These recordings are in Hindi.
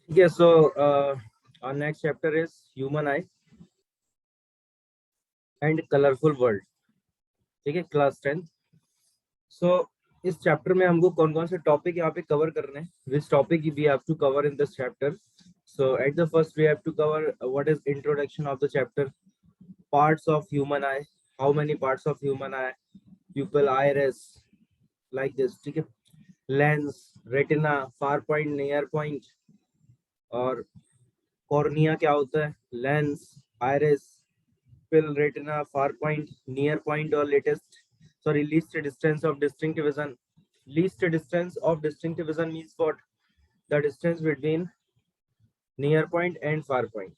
Okay, so our next chapter is human eye and colorful world. ठीक है, क्लास 10। सो इस चैप्टर में हमको कौन कौन से टॉपिक यहाँ पे कवर करने हैं, which topic we have to cover in this chapter. So at the first we have to cover what is introduction of the chapter, parts of human eye, how many parts of human eye, pupil, iris, like this. ठीक है, lens, retina, far point, near point, और कॉर्निया क्या होता है, lens, iris, pupil, retina, far point, near point और latest sorry least distance of distinct vision. Least distance of distinct vision means what? The distance between near point and far point.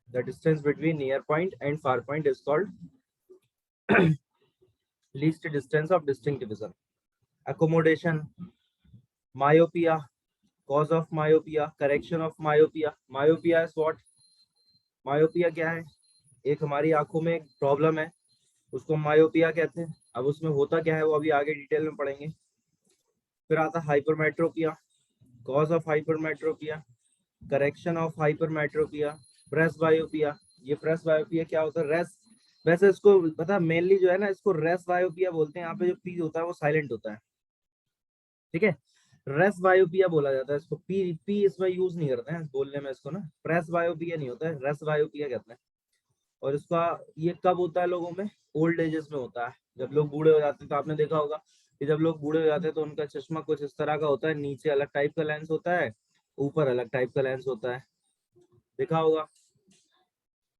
The distance between near point and far point is called least distance of distinct vision. Accommodation, myopia, cause of myopia, correction of myopia. Myopia is what? Myopia क्या है? एक हमारी आंखों में एक प्रॉब्लम है, उसको मायोपिया कहते हैं। अब उसमें होता क्या है वो अभी आगे डिटेल में पढ़ेंगे। फिर आता है hypermetropia, cause of hypermetropia, correction of hypermetropia, presbyopia. ये प्रेस बायोपिया क्या होता है? रेस, वैसे इसको पता मेनली जो है ना, इसको रेस बायोपिया बोलते हैं। यहाँ पे जो पी होता है वो साइलेंट होता है, ठीक है, रेस बायोपिया बोला जाता है इसको। पी पी इसमें यूज नहीं करते हैं बोलने में इसको ना, प्रेस बायोपिया नहीं होता है, रेस बायोपिया कहते हैं। और इसका ये कब होता है लोगों में? ओल्ड एजेस में होता है, जब लोग बूढ़े हो जाते हैं। तो आपने देखा होगा कि जब लोग बूढ़े हो जाते हैं तो उनका चश्मा कुछ इस तरह का होता है, नीचे अलग टाइप का लेंस होता है, ऊपर अलग टाइप का लेंस होता है, देखा होगा,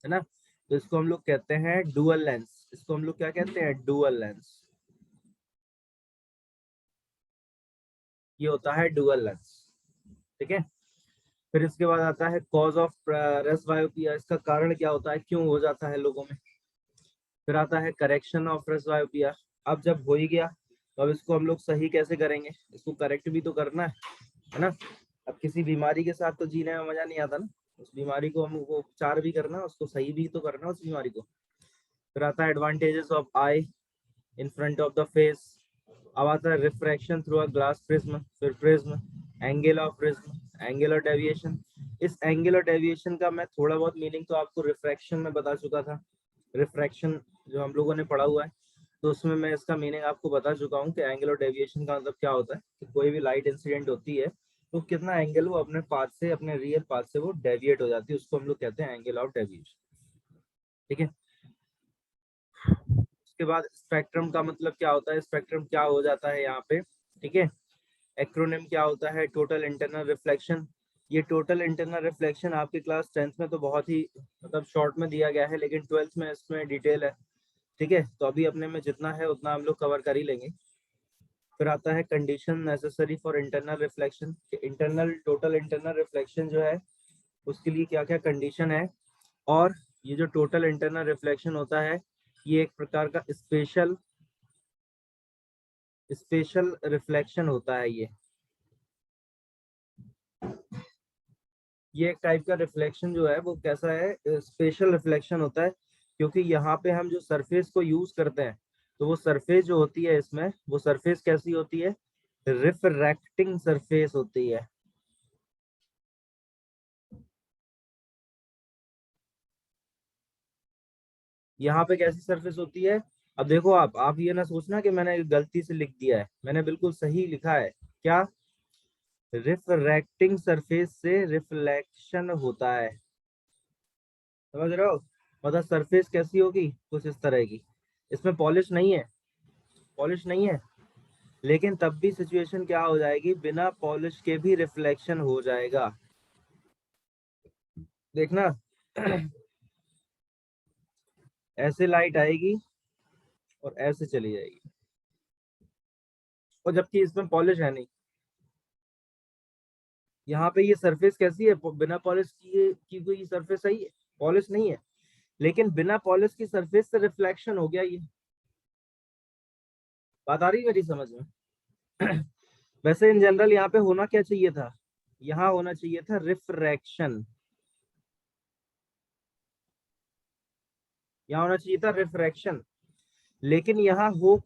है ना। तो इसको हम लोग कहते हैं डुअल लेंस। इसको हम लोग क्या कहते हैं? Dual lens. ये होता है डुअल लेंस, ठीक है। फिर इसके बाद आता है कॉज ऑफ रेस बायोपिया। इसका कारण क्या होता है, क्यों हो जाता है लोगों में। फिर आता है करेक्शन ऑफ रेस बायोपिया। अब जब हो ही गया तो अब इसको हम लोग सही कैसे करेंगे, इसको करेक्ट भी तो करना है ना। अब किसी बीमारी के साथ तो जीने में मजा नहीं आता ना, उस बीमारी को हमको उपचार भी करना, उसको सही भी तो करना उस बीमारी को। फिर आता है advantages of eye in front of the face. अब आता है refraction through a glass prism, फिर prism, angle of prism, angular deviation. इस एंगुलर डेविएशन का मैं थोड़ा बहुत मीनिंग तो आपको रिफ्रैक्शन में बता चुका था। रिफ्रैक्शन जो हम लोगों ने पढ़ा हुआ है, तो उसमें मैं इसका मीनिंग आपको बता चुका हूँ कि एंगुलर डेविएशन का मतलब क्या होता है कि कोई भी लाइट इंसिडेंट होती है तो कितना एंगल वो अपने पाथ से, अपने रियल पाथ से वो डेविएट हो जाती है, उसको हम लोग कहते हैं एंगल ऑफ डेविएशन, ठीक है। उसके बाद स्पेक्ट्रम का मतलब क्या होता है, स्पेक्ट्रम क्या हो जाता है यहाँ पे, ठीक है। एक्रोनिम क्या होता है? Total internal reflection. ये टोटल इंटरनल रिफ्लेक्शन आपकी क्लास 10th में तो बहुत ही मतलब शॉर्ट में दिया गया है, लेकिन 12th में इसमें डिटेल है, ठीक है। तो अभी अपने में जितना है उतना हम लोग कवर कर ही लेंगे। फिर आता है condition necessary for internal reflection. Internal total internal reflection जो है उसके लिए क्या क्या कंडीशन है। और ये जो टोटल इंटरनल रिफ्लेक्शन होता है ये एक प्रकार का स्पेशल स्पेशल रिफ्लेक्शन होता है। ये एक टाइप का रिफ्लेक्शन जो है वो कैसा है, स्पेशल रिफ्लेक्शन होता है, क्योंकि यहाँ पे हम जो सरफेस को यूज करते हैं तो वो सरफेस जो होती है इसमें, वो सरफेस कैसी होती है? रिफ्रैक्टिंग सरफेस होती है। यहाँ पे कैसी सरफेस होती है? अब देखो, आप ये ना सोचना कि मैंने गलती से लिख दिया है, मैंने बिल्कुल सही लिखा है। क्या? रिफ्रैक्टिंग सरफेस से रिफ्लेक्शन होता है, समझ रहे हो। मतलब सरफेस कैसी होगी? कुछ इस तरह की। इसमें पॉलिश नहीं है, पॉलिश नहीं है, लेकिन तब भी सिचुएशन क्या हो जाएगी, बिना पॉलिश के भी रिफ्लेक्शन हो जाएगा। देखना ऐसे लाइट आएगी और ऐसे चली जाएगी, और जबकि इसमें पॉलिश है नहीं। यहाँ पे ये सरफेस कैसी है? बिना पॉलिश की हुई सरफेस सही है, पॉलिश नहीं है, लेकिन बिना पॉलिश की सरफेस से रिफ्लेक्शन हो गया। ये बात आ रही है मेरी समझ में? वैसे इन जनरल यहाँ पे होना क्या चाहिए था? यहाँ होना चाहिए था रिफ्रैक्शन, यहाँ होना चाहिए था रिफ्रैक्शन, लेकिन यहाँ हो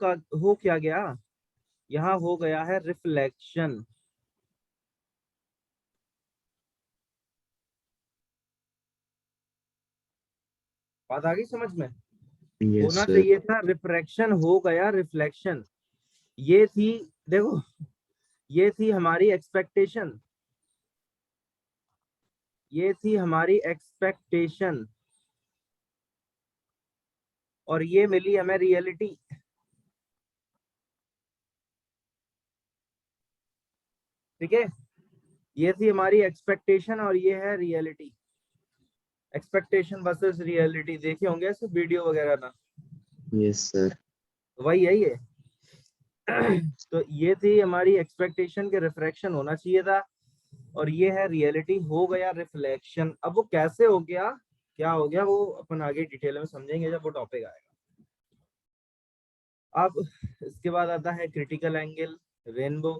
क्या गया? यहाँ हो गया है रिफ्लेक्शन। बात आ गई समझ में? यस होना सर। चाहिए था रिफ्रैक्शन, हो गया रिफ्लेक्शन। ये थी, देखो, ये थी हमारी एक्सपेक्टेशन, ये थी हमारी एक्सपेक्टेशन, और ये मिली हमें रियलिटी। ठीक है, ये थी हमारी एक्सपेक्टेशन और ये है रियलिटी। एक्सपेक्टेशन वर्सेस रियलिटी देखे होंगे ऐसे वीडियो वगैरह ना, यस सर। वही है ये। तो ये थी हमारी एक्सपेक्टेशन के रिफ्रैक्शन होना चाहिए था, और ये है रियलिटी, हो गया रिफ्लेक्शन। अब वो कैसे हो गया, क्या हो गया, वो अपन आगे डिटेल में समझेंगे जब वो टॉपिक आएगा। अब इसके बाद आता है critical angle, rainbow.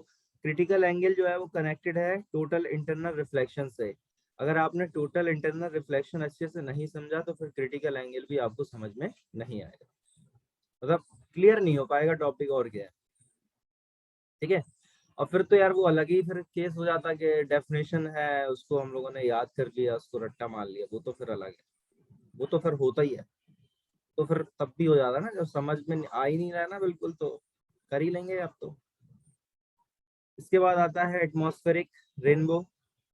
Critical angle जो है वो कनेक्टेड है टोटल इंटरनल रिफ्लेक्शन से। अगर आपने टोटल इंटरनल रिफ्लेक्शन अच्छे से नहीं समझा तो फिर क्रिटिकल एंगल भी आपको समझ में नहीं आएगा, मतलब क्लियर नहीं हो पाएगा टॉपिक और क्या है। ठीक है, और फिर तो यार वो अलग ही फिर केस हो जाता कि डेफिनेशन है उसको हम लोगों ने याद कर लिया, उसको रट्टा मार लिया, वो तो फिर अलग है, वो तो फिर होता ही है। तो फिर तब भी हो जाता है ना, जब समझ में आ ही नहीं रहा है ना बिल्कुल, तो कर ही लेंगे अब तो। इसके बाद आता है atmospheric rainbow,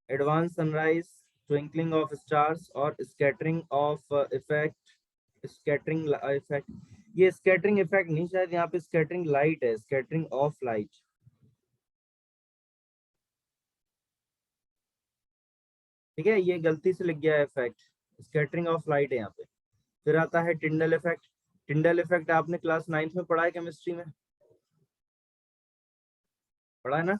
advance sunrise, twinkling of stars और scattering of effect. Scattering effect, ये स्कैटरिंग इफेक्ट नहीं, शायद यहाँ पे स्कैटरिंग लाइट है, स्कैटरिंग ऑफ लाइट। ठीक है, ये गलती से लिख गया है इफेक्ट, स्कैटरिंग ऑफ लाइट है यहाँ पे। फिर आता है टिंडल इफेक्ट। टिंडल इफेक्ट आपने क्लास 9th में पढ़ा है केमिस्ट्री में, पढ़ा है ना?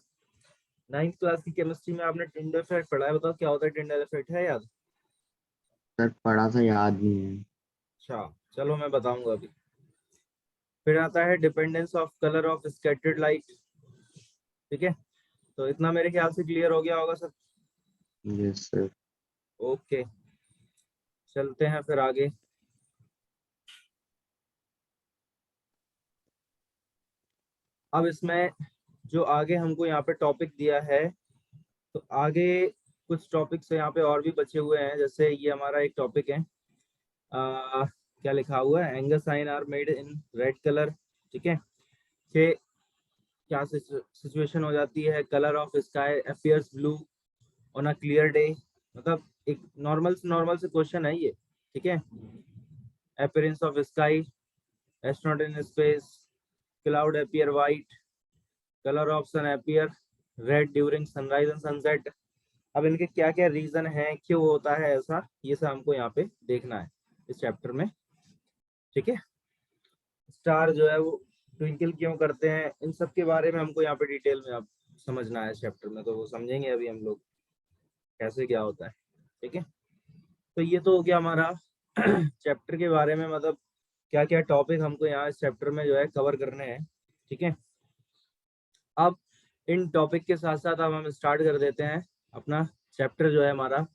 9th क्लास की केमिस्ट्री में आपने टिंडल इफेक्ट पढ़ा है, बताओ क्या होता है टिंडल इफेक्ट, है याद? सर पढ़ा था, याद नहीं है। अच्छा, चलो मैं बताऊंगा अभी। फिर आता है dependence of colour of scattered light. ठीक है, तो इतना मेरे ख्याल से क्लियर हो गया होगा सब। Yes sir. ओके, चलते हैं फिर आगे। अब इसमें जो आगे हमको यहाँ पे टॉपिक दिया है, तो आगे कुछ टॉपिक्स यहाँ पे और भी बचे हुए हैं, जैसे ये हमारा एक टॉपिक है, क्या लिखा हुआ है, angle sign are made in red colour. ठीक है, कि क्या सिचुएशन हो जाती है, colour of sky appears blue on a clear day, मतलब एक नॉर्मल से क्वेश्चन है ये। ठीक है, appearance of sky, astronaut in space, cloud appear white, colour of sun appear red during sunrise and sunset. अब इनके क्या क्या रीजन है, क्यों होता है ऐसा, ये सब हमको यहाँ पे देखना है इस चैप्टर में। ठीक है, स्टार जो है वो ट्विंकल क्यों करते हैं, इन सब के बारे में हमको यहाँ पे डिटेल में आप समझना है इस चैप्टर में, तो वो समझेंगे अभी हम लोग कैसे क्या होता है। ठीक है, तो ये तो हो गया हमारा चैप्टर के बारे में, मतलब क्या क्या टॉपिक हमको यहाँ इस चैप्टर में जो है कवर करने हैं। ठीक है, अब इन टॉपिक के साथ साथ अब हम स्टार्ट कर देते हैं अपना चैप्टर जो है हमारा,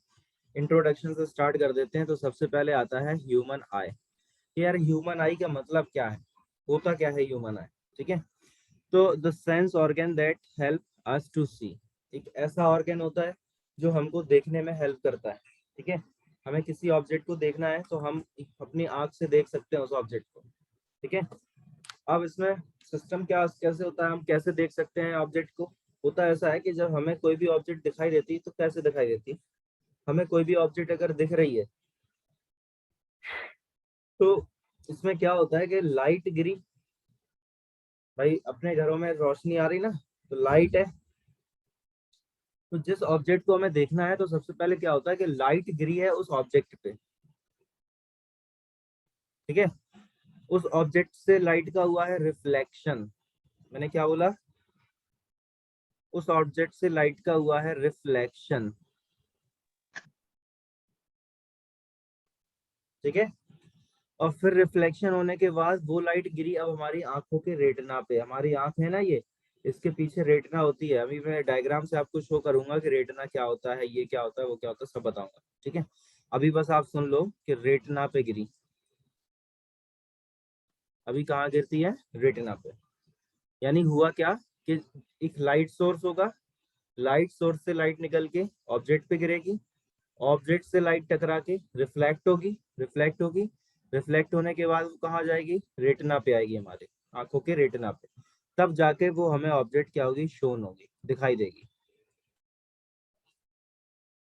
इंट्रोडक्शन से स्टार्ट कर देते हैं। तो सबसे पहले आता है ह्यूमन आई। यार ह्यूमन आई का मतलब क्या है, होता क्या है ह्यूमन आई? ठीक है, तो the sense organ that help us to see, एक ऐसा ऑर्गन होता है जो हमको देखने में हेल्प करता है। ठीक है, हमें किसी ऑब्जेक्ट को देखना है तो हम अपनी आंख से देख सकते हैं उस ऑब्जेक्ट को। ठीक है, अब इसमें सिस्टम क्या कैसे होता है, हम कैसे देख सकते हैं ऑब्जेक्ट को? होता ऐसा है कि जब हमें कोई भी ऑब्जेक्ट दिखाई देती है, तो कैसे दिखाई देती है, हमें कोई भी ऑब्जेक्ट अगर दिख रही है तो इसमें क्या होता है कि लाइट गिरी, भाई अपने घरों में रोशनी आ रही ना, तो लाइट है, तो जिस ऑब्जेक्ट को हमें देखना है तो सबसे पहले क्या होता है कि लाइट गिरी है उस ऑब्जेक्ट पे। ठीक है, उस ऑब्जेक्ट से लाइट का हुआ है रिफ्लेक्शन। मैंने क्या बोला? उस ऑब्जेक्ट से लाइट का हुआ है रिफ्लेक्शन। ठीक है, और फिर रिफ्लेक्शन होने के बाद वो लाइट गिरी अब हमारी आंखों के रेटिना पे। हमारी आंख है ना ये, इसके पीछे रेटिना होती है, अभी मैं डायग्राम से आपको शो करूंगा कि रेटिना क्या होता है, ये क्या होता है, वो क्या होता है, सब बताऊंगा। ठीक है, अभी बस आप सुन लो कि रेटिना पे गिरी, अभी कहाँ गिरती है? रेटिना पे। यानी हुआ क्या कि एक लाइट सोर्स होगा, लाइट सोर्स से लाइट निकल के ऑब्जेक्ट पे गिरेगी, ऑब्जेक्ट से लाइट टकरा के रिफ्लेक्ट होगी, रिफ्लेक्ट होगी, रिफ्लेक्ट होने के बाद वो कहाँ जाएगी, रेटिना पे आएगी, हमारे आंखों के रेटिना पे, तब जाके वो हमें ऑब्जेक्ट क्या होगी, शोन होगी, दिखाई देगी,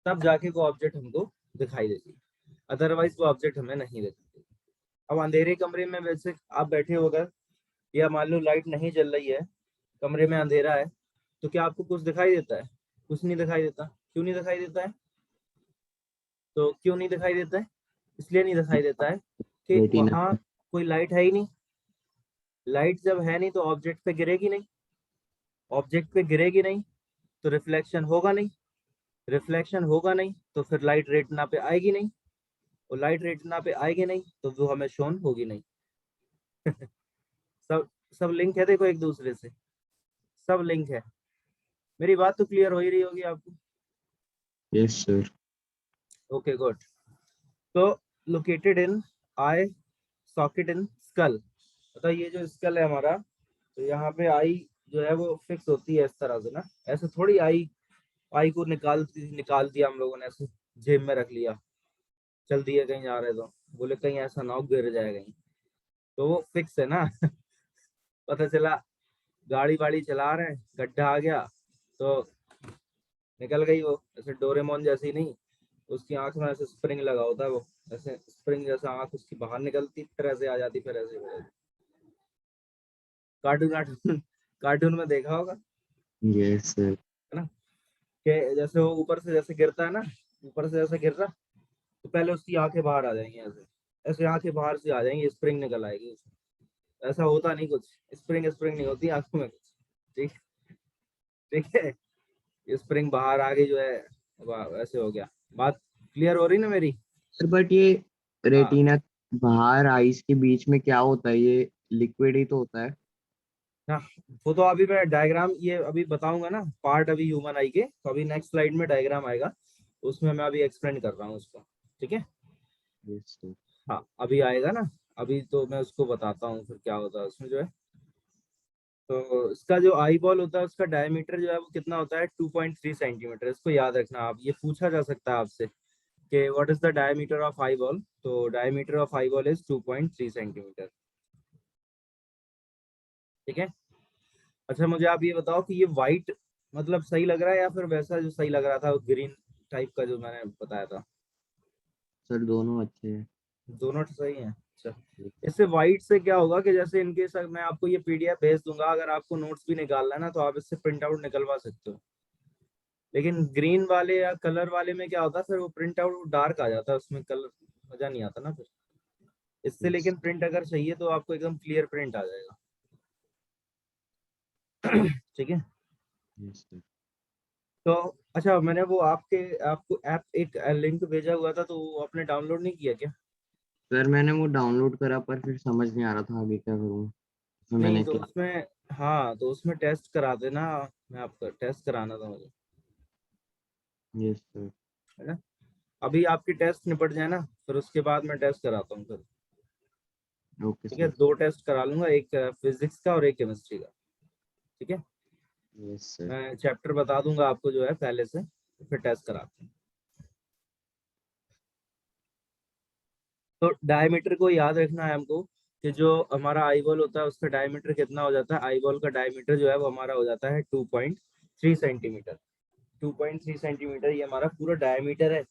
तब जाके वो ऑब्जेक्ट हमको दिखाई देगी, अदरवाइज वो ऑब्जेक्ट हमें नहीं दिखाई। अब अंधेरे कमरे में वैसे आप बैठे हो अगर, या मान लो लाइट नहीं जल रही है, कमरे में अंधेरा है, तो क्या आपको कुछ दिखाई देता है, कुछ नहीं दिखाई देता। क्यों नहीं दिखाई देता है, तो क्यों नहीं दिखाई देता है, इसलिए नहीं दिखाई देता है कि रेटिना। वहां कोई लाइट है ही नहीं। लाइट जब है नहीं तो ऑब्जेक्ट पे गिरेगी नहीं, ऑब्जेक्ट पे गिरेगी नहीं तो रिफ्लेक्शन होगा नहीं, रिफ्लेक्शन होगा नहीं तो फिर लाइट रेटिना पे आएगी नहीं, और लाइट रेटिना पे आएगी नहीं तो वो हमें शोन होगी नहीं। सब सब लिंक है, देखो एक दूसरे से, सब लिंक है। मेरी बात तो क्लियर हो ही रही होगी आपको। Yes sir. Okay good. तो located in eye socket in skull, तो ये जो स्कल है हमारा, तो यहाँ पे आई जो है वो फिक्स होती है इस तरह से ना, ऐसे थोड़ी आई, आई को निकाल दिया हम लोगों ने, ऐसे जेब में रख लिया, चल दिए कहीं जा रहे तो, बोले कहीं ऐसा ना हो गिर जाए कहीं, तो वो फिक्स है ना। पता चला गाड़ी वाड़ी चला रहे हैं, गड्ढा आ गया तो निकल गई वो, ऐसे डोरेमोन जैसी नहीं, उसकी आंख में ऐसे स्प्रिंग लगा होता है, वो ऐसे स्प्रिंग जैसा आंख उसकी बाहर निकलती, फिर ऐसे आ जाती, फिर ऐसे हो जाती। कार्टून कार्टून कार्टून में देखा होगा, यस सर। है ना, कि जैसे वो ऊपर से जैसे गिरता है ना, ऊपर से जैसे गिर रहा, तो पहले उसकी आंखें बाहर आ जाएंगी, ऐसे ऐसे आंखें बाहर से आ जाएंगी, स्प्रिंग निकल आएगी, ऐसा होता नहीं कुछ, स्प्रिंग स्प्रिंग नहीं होती आंखों में कुछ। ठीक, ठीक है, ये स्प्रिंग बाहर आ गई जो है, वाह, ऐसे हो गया। बात क्लियर हो रही ना मेरी। सर बट ये हाँ रेटिना बाहर आईज के बीच में क्या होता है, ये लिक्विड ही तो होता है। हाँ, वो तो अभी मैं डायग्राम ये अभी बताऊंगा ना, पार्ट अभी ह्यूमन आई के, तो अभी नेक्स्ट स्लाइड में डायग्राम आएगा, उसमें मैं अभी एक्सप्लेन कर रहा हूँ उसको। ठीक है, यस सर। हाँ अभी आएगा ना, अभी तो मैं उसको बताता हूँ फिर क्या होता है उसमें जो है। तो इसका जो आई बॉल होता है उसका डायमीटर जो है वो कितना होता है, 2.3 सेंटीमीटर, इसको याद रखना आप, ये पूछा जा सकता है आपसे कि what is the diameter of eye ball, तो diameter of eye ball is 2.3 centimetre. ठीक है, अच्छा मुझे आप ये बताओ कि ये वाइट मतलब सही लग रहा है, या फिर वैसा जो सही लग रहा था ग्रीन टाइप का जो मैंने बताया था। सर दोनों अच्छे हैं। दोनों तो सही हैं, अच्छा। इससे वाइट से क्या होगा कि जैसे इनके साथ मैं आपको ये पीडीएफ भेज दूंगा, अगर आपको नोट्स भी निकालना है ना तो आप इससे प्रिंट आउट निकलवा सकते हो, लेकिन ग्रीन वाले या कलर वाले में क्या होता है, फिर वो प्रिंट आउट डार्क आ जाता है, उसमें कलर मजा नहीं आता ना फिर। इससे यस। लेकिन प्रिंट अगर चाहिए तो आपको एकदम क्लियर प्रिंट आ जाएगा। ठीक है, यस सर। तो अच्छा मैंने वो आपको ऐप एक लिंक भेजा हुआ था, तो वो आपने डाउनलोड नहीं किया क्या। सर मैंने वो डाउनलोड करा पर फिर समझ नहीं आ रहा था आगे क्या करूँ, तो नहीं मैंने तो क्या। उसमें, हाँ तो उसमें टेस्ट करा देना, मैं आपका टेस्ट कराना था मुझे, यस सर। है ना। अभी आपकी टेस्ट निपट जाए ना, फिर उसके बाद मैं टेस्ट कराता हूँ फिर। ओके ठीक है, सर। 2 टेस्ट करा लूंगा, एक फिजिक्स का और एक केमिस्ट्री का। ठीक है, यस सर। मैं चैप्टर बता दूंगा आपको जो है पहले से, फिर टेस्ट कराते हैं। तो डायमीटर को याद रखना है हमको, कि जो हमारा आई बॉल होता है उसका डायमीटर कितना हो जाता है, आई बॉल का डायमीटर जो है वो हमारा हो जाता है 2.3 सेंटीमीटर। 2.3 सेंटीमीटर ये हमारा पूरा डायमीटर है।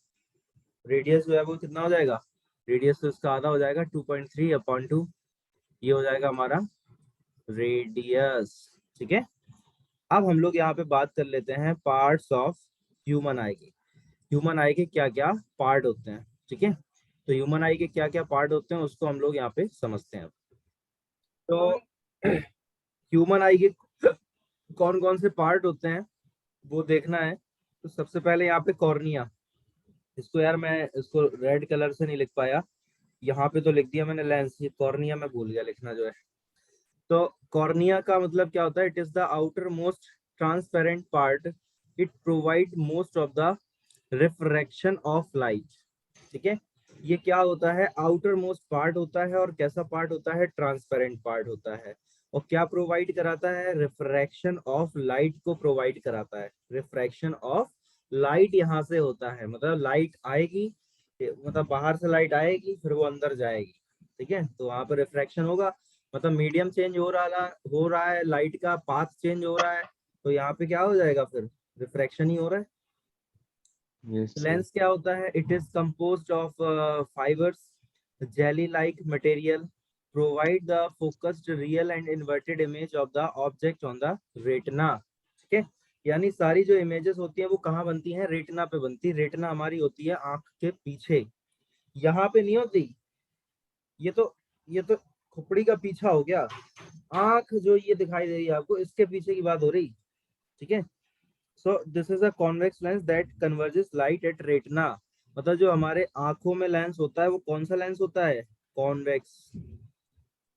रेडियस जो है वो कितना हो जाएगा, रेडियस तो इसका आधा हो जाएगा, 2.3/2, ये हो जाएगा हमारा रेडियस। ठीक है, अब हम लोग यहाँ पे बात कर लेते हैं पार्ट्स ऑफ ह्यूमन आई के। ह्यूमन आई के क्या क्या पार्ट होते हैं, ठीक है, तो ह्यूमन आई के क्या क्या पार्ट होते हैं उसको हम लोग यहाँ पे समझते हैं। तो ह्यूमन आई के कौन कौन से पार्ट होते हैं वो देखना है। तो सबसे पहले यहाँ पे कॉर्निया, इसको यार मैं इसको रेड कलर से नहीं लिख पाया, यहाँ पे तो लिख दिया मैंने लेंस, ये कॉर्निया मैं भूल गया लिखना जो है। तो कॉर्निया का मतलब क्या होता है, it is the outer most transparent part, it provide most of the refraction of light. ठीक है, ये क्या होता है, आउटर मोस्ट पार्ट होता है, और कैसा पार्ट होता है, ट्रांसपेरेंट पार्ट होता है, और क्या प्रोवाइड कराता है, रिफ्रैक्शन ऑफ लाइट को प्रोवाइड कराता है। रिफ्रैक्शन ऑफ लाइट यहाँ से होता है, मतलब लाइट आएगी, मतलब बाहर से लाइट आएगी फिर वो अंदर जाएगी, ठीक है, तो वहां पर रिफ्रैक्शन होगा, मतलब मीडियम चेंज हो रहा है, लाइट का पाथ चेंज हो रहा है, तो यहाँ पे क्या हो जाएगा, फिर रिफ्रैक्शन ही हो रहा है। Yes sir. लेंस क्या होता है, it is composed of fibres jelly like material provide the focused real and inverted image of the object on the retina. ठीक है, यानी सारी जो इमेजेस होती हैं वो कहाँ बनती हैं, रेटिना पे बनती है। रेटिना हमारी होती है आंख के पीछे, यहाँ पे नहीं होती। ये तो खोपड़ी का पीछा हो गया, आंख जो ये दिखाई दे रही है आपको, इसके पीछे की बात हो रही। ठीक है, so this is a convex lens that converges light at retina. मतलब जो हमारे आंखों में लेंस होता है वो कौन सा लेंस होता है, कॉन्वेक्स।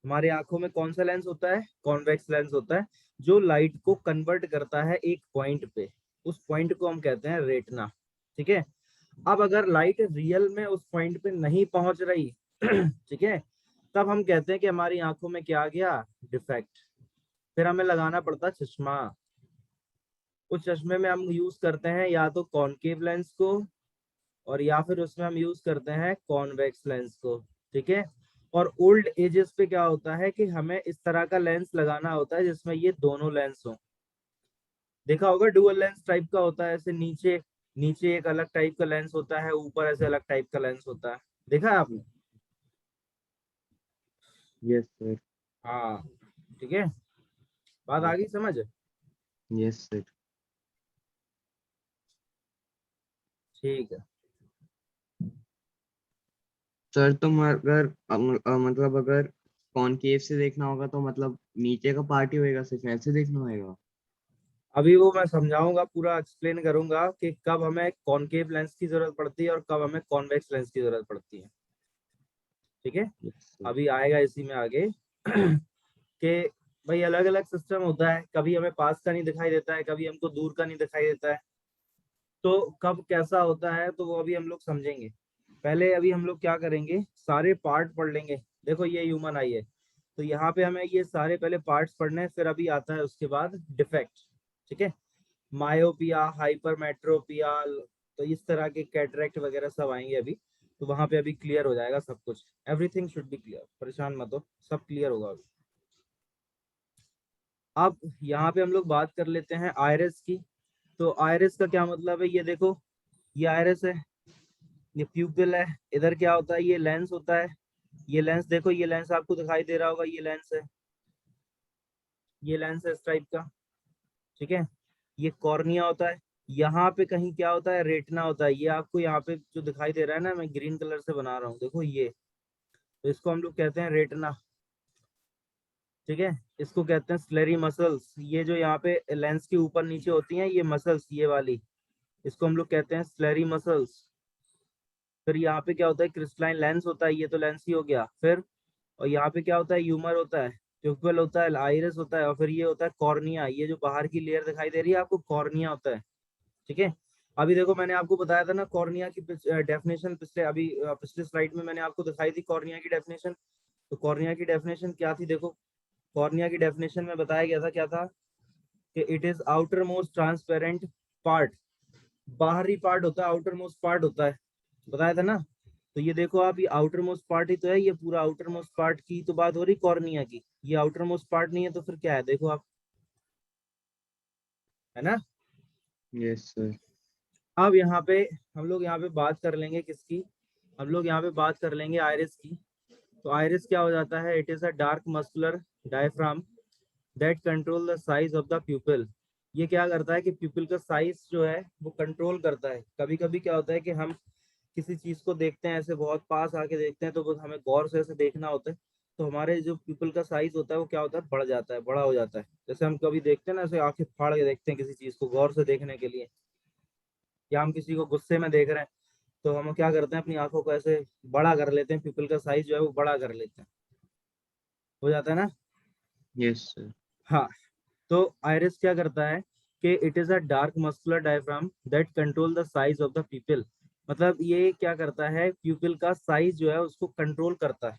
हमारे आंखों में कौन सा लेंस होता है, कॉन्वेक्स लेंस होता है, जो लाइट को कन्वर्ट करता है एक पॉइंट पे, उस पॉइंट को हम कहते हैं रेटिना। ठीक है, अब अगर लाइट रियल में उस पॉइंट पे नहीं पहुंच रही ठीक है, तब हम कहते हैं कि हमारी आंखों में क्या आ गया, डिफेक्ट। फिर हमें लगाना पड़ता है चश्मा। उस चश्मे में हम यूज करते हैं या तो कॉनकेव लेंस को, और या फिर उसमें हम यूज करते हैं कॉन्वेक्स लेंस को। ठीक है, और ओल्ड एजेस पे क्या होता है कि हमें इस तरह का लेंस लगाना होता है जिसमें ये दोनों लेंस हो। देखा होगा डुअल लेंस टाइप का होता है, ऐसे नीचे नीचे एक अलग टाइप का लेंस होता है, ऊपर ऐसे अलग टाइप का लेंस होता है, देखा है आपने। Yes sir. हाँ, ठीक है, बात आ गई समझ। Yes sir. ठीक है, सर तुम अगर मतलब अगर कॉनकेव से देखना होगा तो मतलब नीचे का पार्ट ही होएगा, सिर्फ ऐसे देखना होएगा। अभी वो मैं समझाऊंगा, पूरा एक्सप्लेन करूंगा कि कब हमें कॉनकेव लेंस की जरूरत पड़ती है और कब हमें कॉन्वेक्स लेंस की जरूरत पड़ती है। ठीक है, यस सर। अभी आएगा इसी में आगे कि भाई अलग अलग सिस्टम होता है, कभी हमें पास का नहीं दिखाई देता है, कभी हमको दूर का नहीं दिखाई देता है, तो कब कैसा होता है तो वो अभी हम लोग समझेंगे। पहले अभी हम लोग क्या करेंगे, सारे पार्ट पढ़ लेंगे। देखो ये ह्यूमन आई है, तो यहाँ पे हमें ये सारे पहले पार्ट्स पढ़ने हैं, फिर अभी आता है उसके बाद डिफेक्ट। ठीक है, मायोपिया, हाइपरमेट्रोपिया, तो इस तरह के कैटरेक्ट वगैरह सब आएंगे अभी, तो वहां पे अभी क्लियर हो जाएगा सब कुछ। एवरीथिंग शुड बी क्लियर, परेशान मत हो, सब क्लियर होगा अभी। अब यहाँ पे हम लोग बात कर लेते हैं आयरिस की। तो आयरिस का क्या मतलब है, ये देखो, ये आयरिस है, ये प्यूपिल है, इधर क्या होता है, ये लेंस होता है। ये लेंस देखो, ये लेंस आपको दिखाई दे रहा होगा, ये लेंस है, ये लेंस है इस टाइप का। ठीक है, ये कॉर्निया होता है, यहाँ पे कहीं क्या होता है, रेटिना होता है। ये आपको यहाँ पे जो दिखाई दे रहा है ना, मैं ग्रीन कलर से बना रहा हूँ, देखो ये, तो इसको हम लोग कहते हैं रेटिना। ठीक है, इसको कहते हैं स्लेरी मसल्स, ये जो यहाँ पे लेंस के ऊपर नीचे होती हैं ये मसल्स, ये वाली, इसको हम लोग कहते हैं स्लेरी मसल्स। फिर यहाँ पे क्या होता है, क्रिस्टलाइन लेंस होता है, ये तो लेंस ही हो गया। फिर और यहाँ पे क्या होता है, ह्यूमर होता है, प्यूपिल होता है, आइरिस होता है, और फिर ये होता है कॉर्निया, ये जो बाहर की लेयर दिखाई दे रही है आपको, कॉर्निया होता है। ठीक है, अभी देखो मैंने आपको बताया था ना कॉर्निया की डेफिनेशन, पिछले अभी पिछले स्लाइड में मैंने आपको दिखाई थी कॉर्निया की डेफिनेशन। तो कॉर्निया की डेफिनेशन क्या थी, देखो कॉर्निया की डेफिनेशन में बताया गया था क्या था, कि it is outer most transparent part, बाहरी पार्ट होता है, आउटर मोस्ट पार्ट होता है, बताया था ना। तो ये देखो आप, ये आउटर मोस्ट पार्ट ही तो है, ये पूरा आउटर मोस्ट पार्ट की तो बात हो रही कॉर्निया की, ये आउटर मोस्ट पार्ट नहीं है तो फिर क्या है, देखो आप, है ना। Yes sir. अब यहाँ पे हम लोग यहाँ पे बात कर लेंगे किसकी, हम लोग यहाँ पे बात कर लेंगे आयरिस की। तो आयरिस क्या हो जाता है, it is a dark muscular diaphragm that control the size of the प्यूपिल। ये क्या करता है कि प्यूपिल का साइज जो है वो कंट्रोल करता है। कभी कभी क्या होता है कि हम किसी चीज को देखते हैं, ऐसे बहुत पास आके देखते हैं, तो वो हमें गौर से ऐसे देखना होता है, तो हमारे जो प्यूपिल का साइज होता है वो क्या होता है, बढ़ जाता है, बड़ा हो जाता है। जैसे हम कभी देखते हैं ना, ऐसे आंखें फाड़ के देखते हैं किसी चीज को गौर से देखने के लिए, या हम किसी को गुस्से में देख रहे हैं, तो हम क्या करते हैं, अपनी आंखों को ऐसे बड़ा कर लेते हैं, प्यूपिल का साइज जो है वो बड़ा कर लेते हैं, हो जाता है ना। Yes sir. हाँ, तो आयरिस क्या करता है कि it is a dark muscular diaphragm that control the size of the प्यूपिल। मतलब ये क्या करता है, प्यूपिल का साइज जो है उसको कंट्रोल करता है।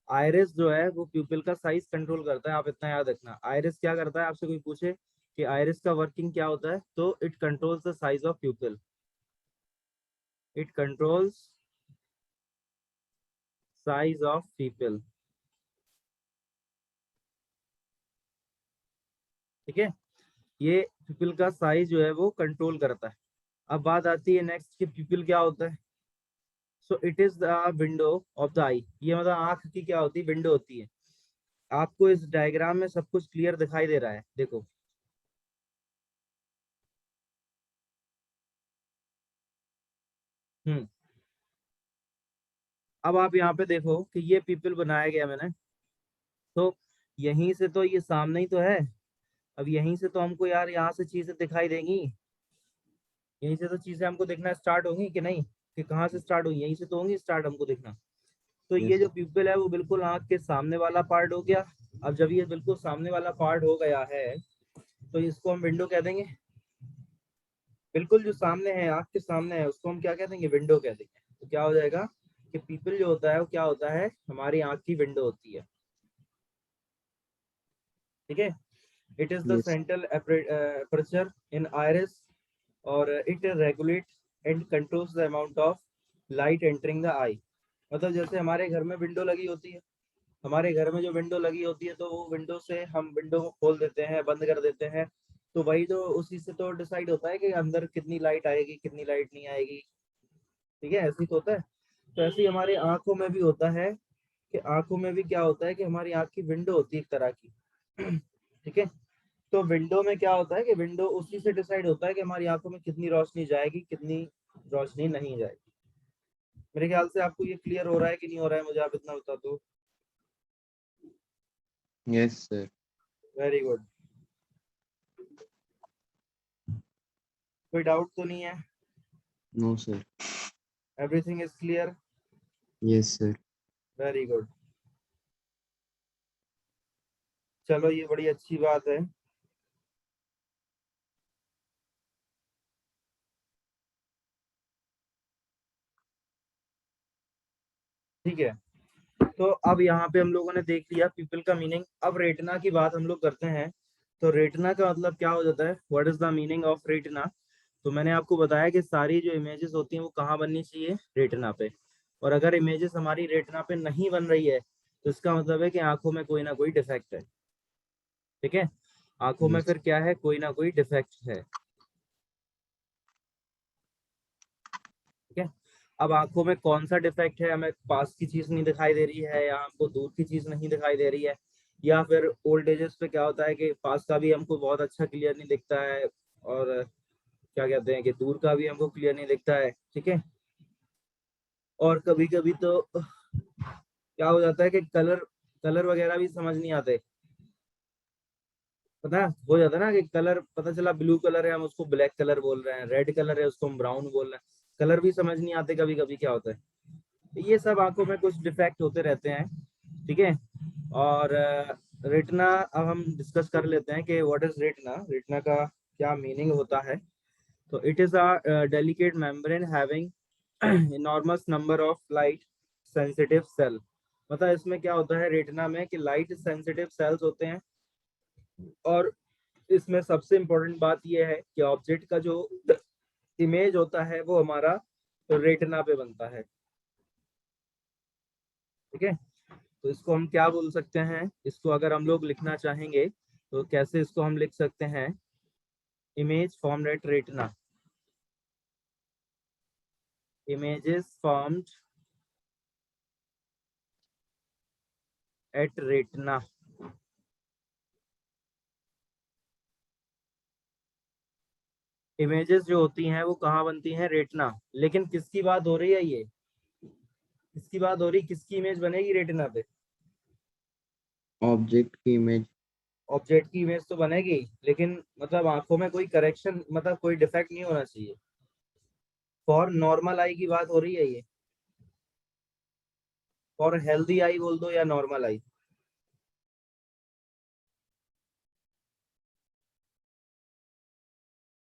आयरिस जो है वो प्यूपिल का साइज कंट्रोल करता है, आप इतना याद रखना। आयरिस क्या करता है, आपसे कोई पूछे कि आयरिस का वर्किंग क्या होता है, तो it controls the size of प्यूपिल, it controls size of people. ठीक है, ये पीपल का साइज जो है वो कंट्रोल करता है। अब बात आती है नेक्स्ट कि पीपल क्या होता है। So it is the window of the eye, ये मतलब आंख की क्या होती है, विंडो होती है। आपको इस डायग्राम में सब कुछ क्लियर दिखाई दे रहा है, देखो। हम्म। अब आप यहाँ पे देखो कि ये पीपल बनाया गया मैंने, तो यहीं से तो ये सामने ही तो है। अब यहीं से तो हमको यार यहाँ से चीजें दिखाई देंगी, यहीं से तो चीजें हमको दिखना स्टार्ट होंगी कि नहीं, कि कहाँ से स्टार्ट होंगी, यहीं से तो होंगी स्टार्ट हमको दिखना। तो ये यस जो प्यूपिल है वो बिल्कुल आंख के सामने वाला पार्ट हो गया। अब जब ये बिल्कुल सामने वाला पार्ट हो गया है तो इसको हम विंडो कह देंगे। बिल्कुल जो सामने है, आंख के सामने है, उसको हम क्या कह देंगे, विंडो कह देंगे। तो क्या हो जाएगा कि पीपल जो होता है वो क्या होता है, हमारी आंख की विंडो होती है। ठीक है, it is the yes central aperture in iris, और it regulate and controls the amount of light entering the eye. मतलब जैसे हमारे घर में विंडो लगी होती है, हमारे घर में जो विंडो लगी होती है तो वो विंडो से हम विंडो को खोल देते हैं, बंद कर देते हैं, तो वही तो उसी से तो डिसाइड होता है कि अंदर कितनी लाइट आएगी कितनी लाइट नहीं आएगी। ठीक है, ऐसे ही तो होता है। तो ऐसे ही हमारी आंखों में भी होता है कि आंखों में भी क्या होता है कि हमारी आंख की विंडो होती है एक तरह की। ठीक है, तो विंडो में क्या होता है कि विंडो उसी से डिसाइड होता है कि हमारी आंखों में कितनी रोशनी जाएगी कितनी रोशनी नहीं जाएगी। मेरे ख्याल से आपको ये क्लियर हो रहा है कि नहीं हो रहा है, मुझे आप इतना बता दो। Yes sir. Very good. कोई डाउट तो नहीं है? No sir. Everything is clear. Yes sir. Very good. चलो ये बड़ी अच्छी बात है। ठीक है, तो अब यहाँ पे हम लोगों ने देख लिया पीपल का मीनिंग। अब रेटिना की बात हम लोग करते हैं। तो रेटिना का मतलब क्या हो जाता है, what is the meaning of retina. तो मैंने आपको बताया कि सारी जो इमेजेस होती हैं वो कहाँ बननी चाहिए, रेटिना पे। और अगर इमेजेस हमारी रेटिना पे नहीं बन रही है तो इसका मतलब है कि आंखों में कोई ना कोई डिफेक्ट है। ठीक है, आंखों में यस फिर क्या है, कोई ना कोई डिफेक्ट है। ठीक है, अब आंखों में कौन सा डिफेक्ट है, हमें पास की चीज नहीं दिखाई दे रही है या हमको दूर की चीज नहीं दिखाई दे रही है, या फिर ओल्ड एजेस पे क्या होता है कि पास का भी हमको बहुत अच्छा क्लियर नहीं दिखता है, और क्या कहते हैं कि दूर का भी हमको क्लियर नहीं दिखता है। ठीक है, और कभी कभी तो क्या हो जाता है कि कलर कलर वगैरह भी समझ नहीं आते। पता है, हो जाता है ना कि कलर पता चला ब्लू कलर है हम उसको ब्लैक कलर बोल रहे हैं, रेड कलर है उसको हम ब्राउन बोल रहे हैं, कलर भी समझ नहीं आते कभी कभी क्या होता है। ये सब आंखों में कुछ डिफेक्ट होते रहते हैं। ठीक है, और रेटिना अब हम डिस्कस कर लेते हैं कि व्हाट इज रेटिना, रेटिना का क्या मीनिंग होता है। तो it is a delicate membrane having enormous number of light sensitive cell. मतलब इसमें क्या होता है रेटिना में कि लाइट सेंसिटिव सेल्स होते हैं, और इसमें सबसे इम्पोर्टेंट बात यह है कि ऑब्जेक्ट का जो इमेज होता है वो हमारा रेटिना पे बनता है। ठीक है, तो इसको हम क्या बोल सकते हैं, इसको अगर हम लोग लिखना चाहेंगे तो कैसे इसको हम लिख सकते हैं, image formed at retina, images formed at retina. Images जो होती हैं वो कहाँ बनती हैं, रेटिना। लेकिन किसकी बात हो रही है ये, किसकी बात हो रही, किसकी इमेज बनेगी रेटिना पे, ऑब्जेक्ट की इमेज। ऑब्जेक्ट की इमेज तो बनेगी, लेकिन मतलब आंखों में कोई करेक्शन मतलब कोई डिफेक्ट नहीं होना चाहिए। फॉर नॉर्मल आई की बात हो रही है ये, फॉर हेल्दी आई बोल दो या नॉर्मल आई।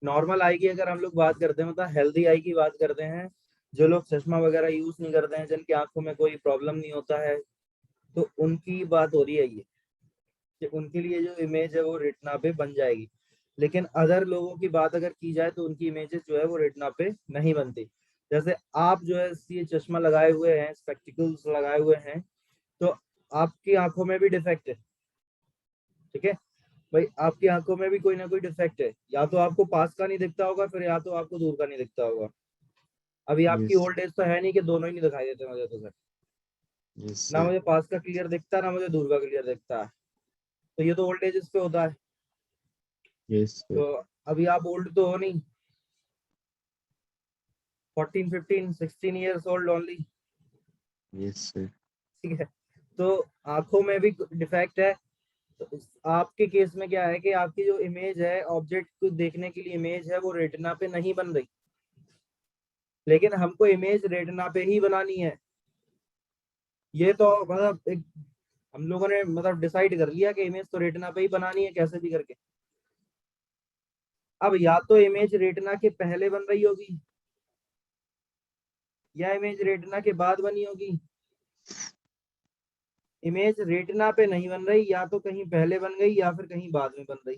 नॉर्मल आई की अगर हम लोग बात करते हैं मतलब हेल्दी आई की बात करते हैं, जो लोग चश्मा वगैरह यूज नहीं करते हैं, जिनकी आंखों में कोई प्रॉब्लम नहीं होता है, तो उनकी बात हो रही है ये, कि उनके लिए जो इमेज है वो रेटिना पे बन जाएगी। लेकिन अदर लोगों की बात अगर की जाए तो उनकी इमेजेस जो है वो रेटिना पे नहीं बनती। जैसे आप जो है ये चश्मा लगाए हुए हैं, स्पेक्टिकल्स लगाए हुए हैं, तो आपकी आंखों में भी डिफेक्ट है, ठीक है भाई, आपकी आंखों में भी कोई ना कोई डिफेक्ट है, या तो आपको पास का नहीं दिखता होगा, फिर या तो आपको दूर का नहीं दिखता होगा। अभी आपकी यस ओल्ड एज तो है नहीं कि दोनों ही नहीं दिखाई देते मुझे, तो सर यस ना सर मुझे पास का क्लियर दिखता है, ना मुझे दूर का क्लियर दिखता है, तो ये तो ओल्ड एज पे होता है। यस सर तो अभी आप ओल्ड तो हो नहीं, 14 15 16 years old only, yes sir ठीक है। तो आंखों में भी डिफेक्ट है। तो आपके केस में क्या है कि आपकी जो इमेज है, ऑब्जेक्ट को देखने के लिए इमेज है, वो रेटिना पे नहीं बन रही, लेकिन हमको इमेज रेटिना पे ही बनानी है। ये तो मतलब एक हम लोगों ने मतलब डिसाइड कर लिया कि इमेज तो रेटिना पे ही बनानी है कैसे भी करके। अब या तो इमेज रेटिना के पहले बन रही होगी, या इमेज रेटिना के बाद बनी होगी। इमेज रेटिना पे नहीं बन रही, या तो कहीं पहले बन गई या फिर कहीं बाद में बन रही।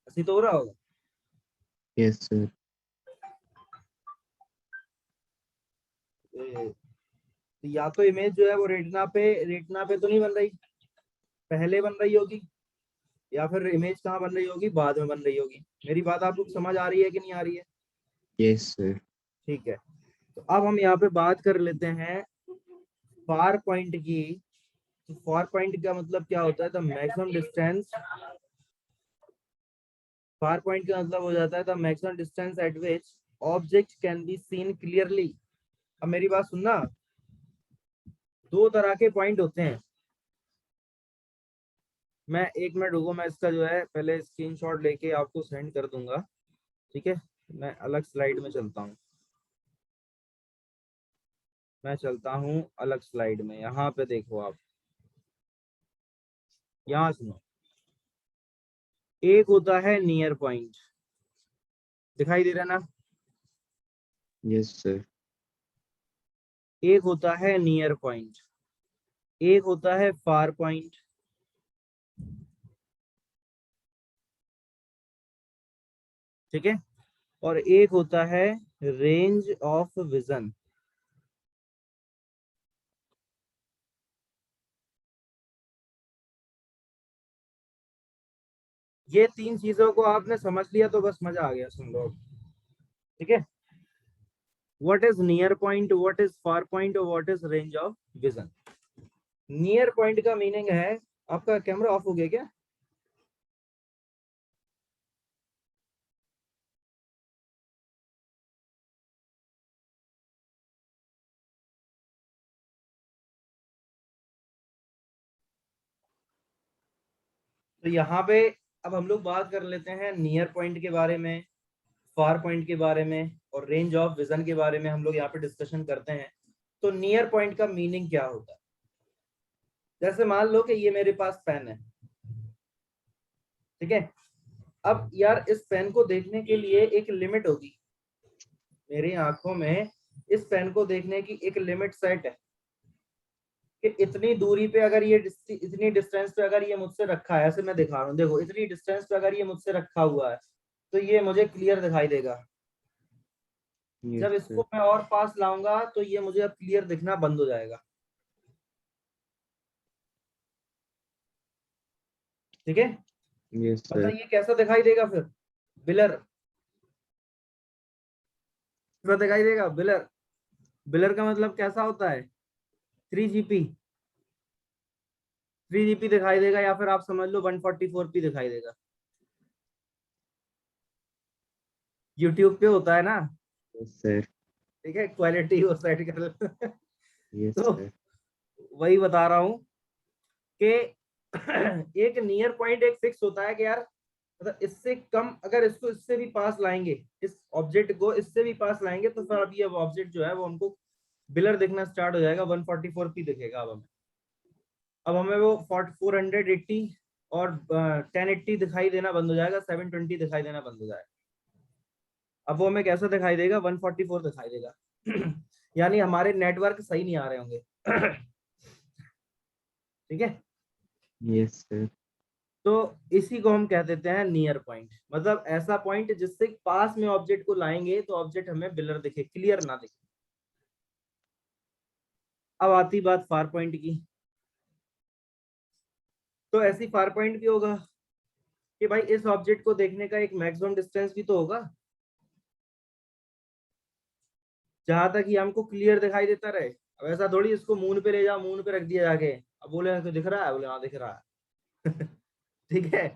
ऐसी तो हो रहा होगा। यस सर तो या तो इमेज जो है वो रेटिना पे तो नहीं बन रही, पहले बन रही होगी, या फिर इमेज कहाँ बन रही होगी, बाद में बन रही होगी। मेरी बात आपको समझ आ रही है कि नहीं आ रही है? यस सर ठीक है। तो अब हम यहाँ पे बात कर लेते हैं फार पॉइंट की। तो फार पॉइंट का मतलब क्या होता है? The maximum distance. Far point का मतलब हो जाता है the maximum distance eight which object can be seen clearly. अब मेरी बात सुनना, दो तरह के पॉइंट होते हैं। मैं एक मिनट रुको, मैं इसका जो है पहले स्क्रीनशॉट लेके आपको सेंड कर दूंगा, ठीक है। मैं अलग स्लाइड में चलता हूँ, मैं चलता हूँ अलग स्लाइड में। यहाँ पे देखो आप, यहाँ सुनो। एक होता है नियर पॉइंट, दिखाई दे रहा ना? यस सर एक होता है नियर पॉइंट, एक होता है फार पॉइंट, ठीक है। और एक होता है रेंज ऑफ विजन। ये तीन चीजों को आपने समझ लिया तो बस मजा आ गया, सुन लो अब, ठीक है। What is near point, what is far point और what is range of vision. Near point का मीनिंग है, आपका कैमरा ऑफ हो गया क्या? तो यहाँ पे अब हम लोग बात कर लेते हैं नियर पॉइंट के बारे में, फार पॉइंट के बारे में, और रेंज ऑफ विजन के बारे में हम लोग यहाँ पे डिस्कशन करते हैं। तो नियर पॉइंट का मीनिंग क्या होता है? जैसे मान लो कि ये मेरे पास पेन है, ठीक है। अब यार इस पेन को देखने के लिए एक लिमिट होगी, मेरी आंखों में इस पेन को देखने की एक लिमिट सेट है कि इतनी दूरी पे अगर ये इतनी डिस्टेंस पे अगर ये मुझसे रखा है, ऐसे मैं दिखा रहा हूँ, देखो इतनी डिस्टेंस पे अगर ये मुझसे रखा हुआ है तो ये मुझे क्लियर दिखाई देगा। यस जब सर इसको मैं और पास लाऊंगा तो ये मुझे अब क्लियर दिखना बंद हो जाएगा, ठीक है। यस मतलब सर ये कैसा दिखाई देगा फिर? ब्लर, कैसा दिखाई देगा? ब्लर। ब्लर का मतलब कैसा होता है? 3GP, 3GP दिखाई देगा, या फिर आप समझ लो 144p दिखाई देगा। यूट्यूब पे होता है ना, यस सर ठीक है, क्वालिटी वो सेट कर लो। यस तो सर वही बता रहा हूँ कि एक नियर पॉइंट एक फिक्स होता है कि यार मतलब इससे कम अगर इसको इससे भी पास लाएंगे, इस ऑब्जेक्ट को इससे भी पास लाएंगे, तो फिर अभी अब ऑब्जेक्ट जो है वो हमको ब्लर दिखना स्टार्ट हो जाएगा, 144p दिखेगा अब हमें वो 480 और 1080 दिखाई देना बंद हो जाएगा, 720 दिखाई देना बंद हो जाएगा। अब वो हमें कैसा दिखाई देगा? 144 दिखाई देगा। यानी हमारे नेटवर्क सही नहीं आ रहे होंगे। ठीक है। यस सर तो इसी को हम कह देते हैं नियर पॉइंट, मतलब ऐसा पॉइंट जिससे पास में ऑब्जेक्ट को लाएंगे तो ऑब्जेक्ट हमें ब्लर दिखे, क्लियर ना दिखे। अब आती बात फार पॉइंट की। तो ऐसी फार पॉइंट भी होगा कि भाई इस ऑब्जेक्ट को देखने का एक मैक्सिमम डिस्टेंस भी तो होगा, जहां तक ये हमको क्लियर दिखाई देता रहे। अब ऐसा थोड़ी इसको मून पे ले जाओ, मून पे रख दिया जाके, अब बोले तो दिख रहा है, बोले हाँ दिख रहा है। ठीक है,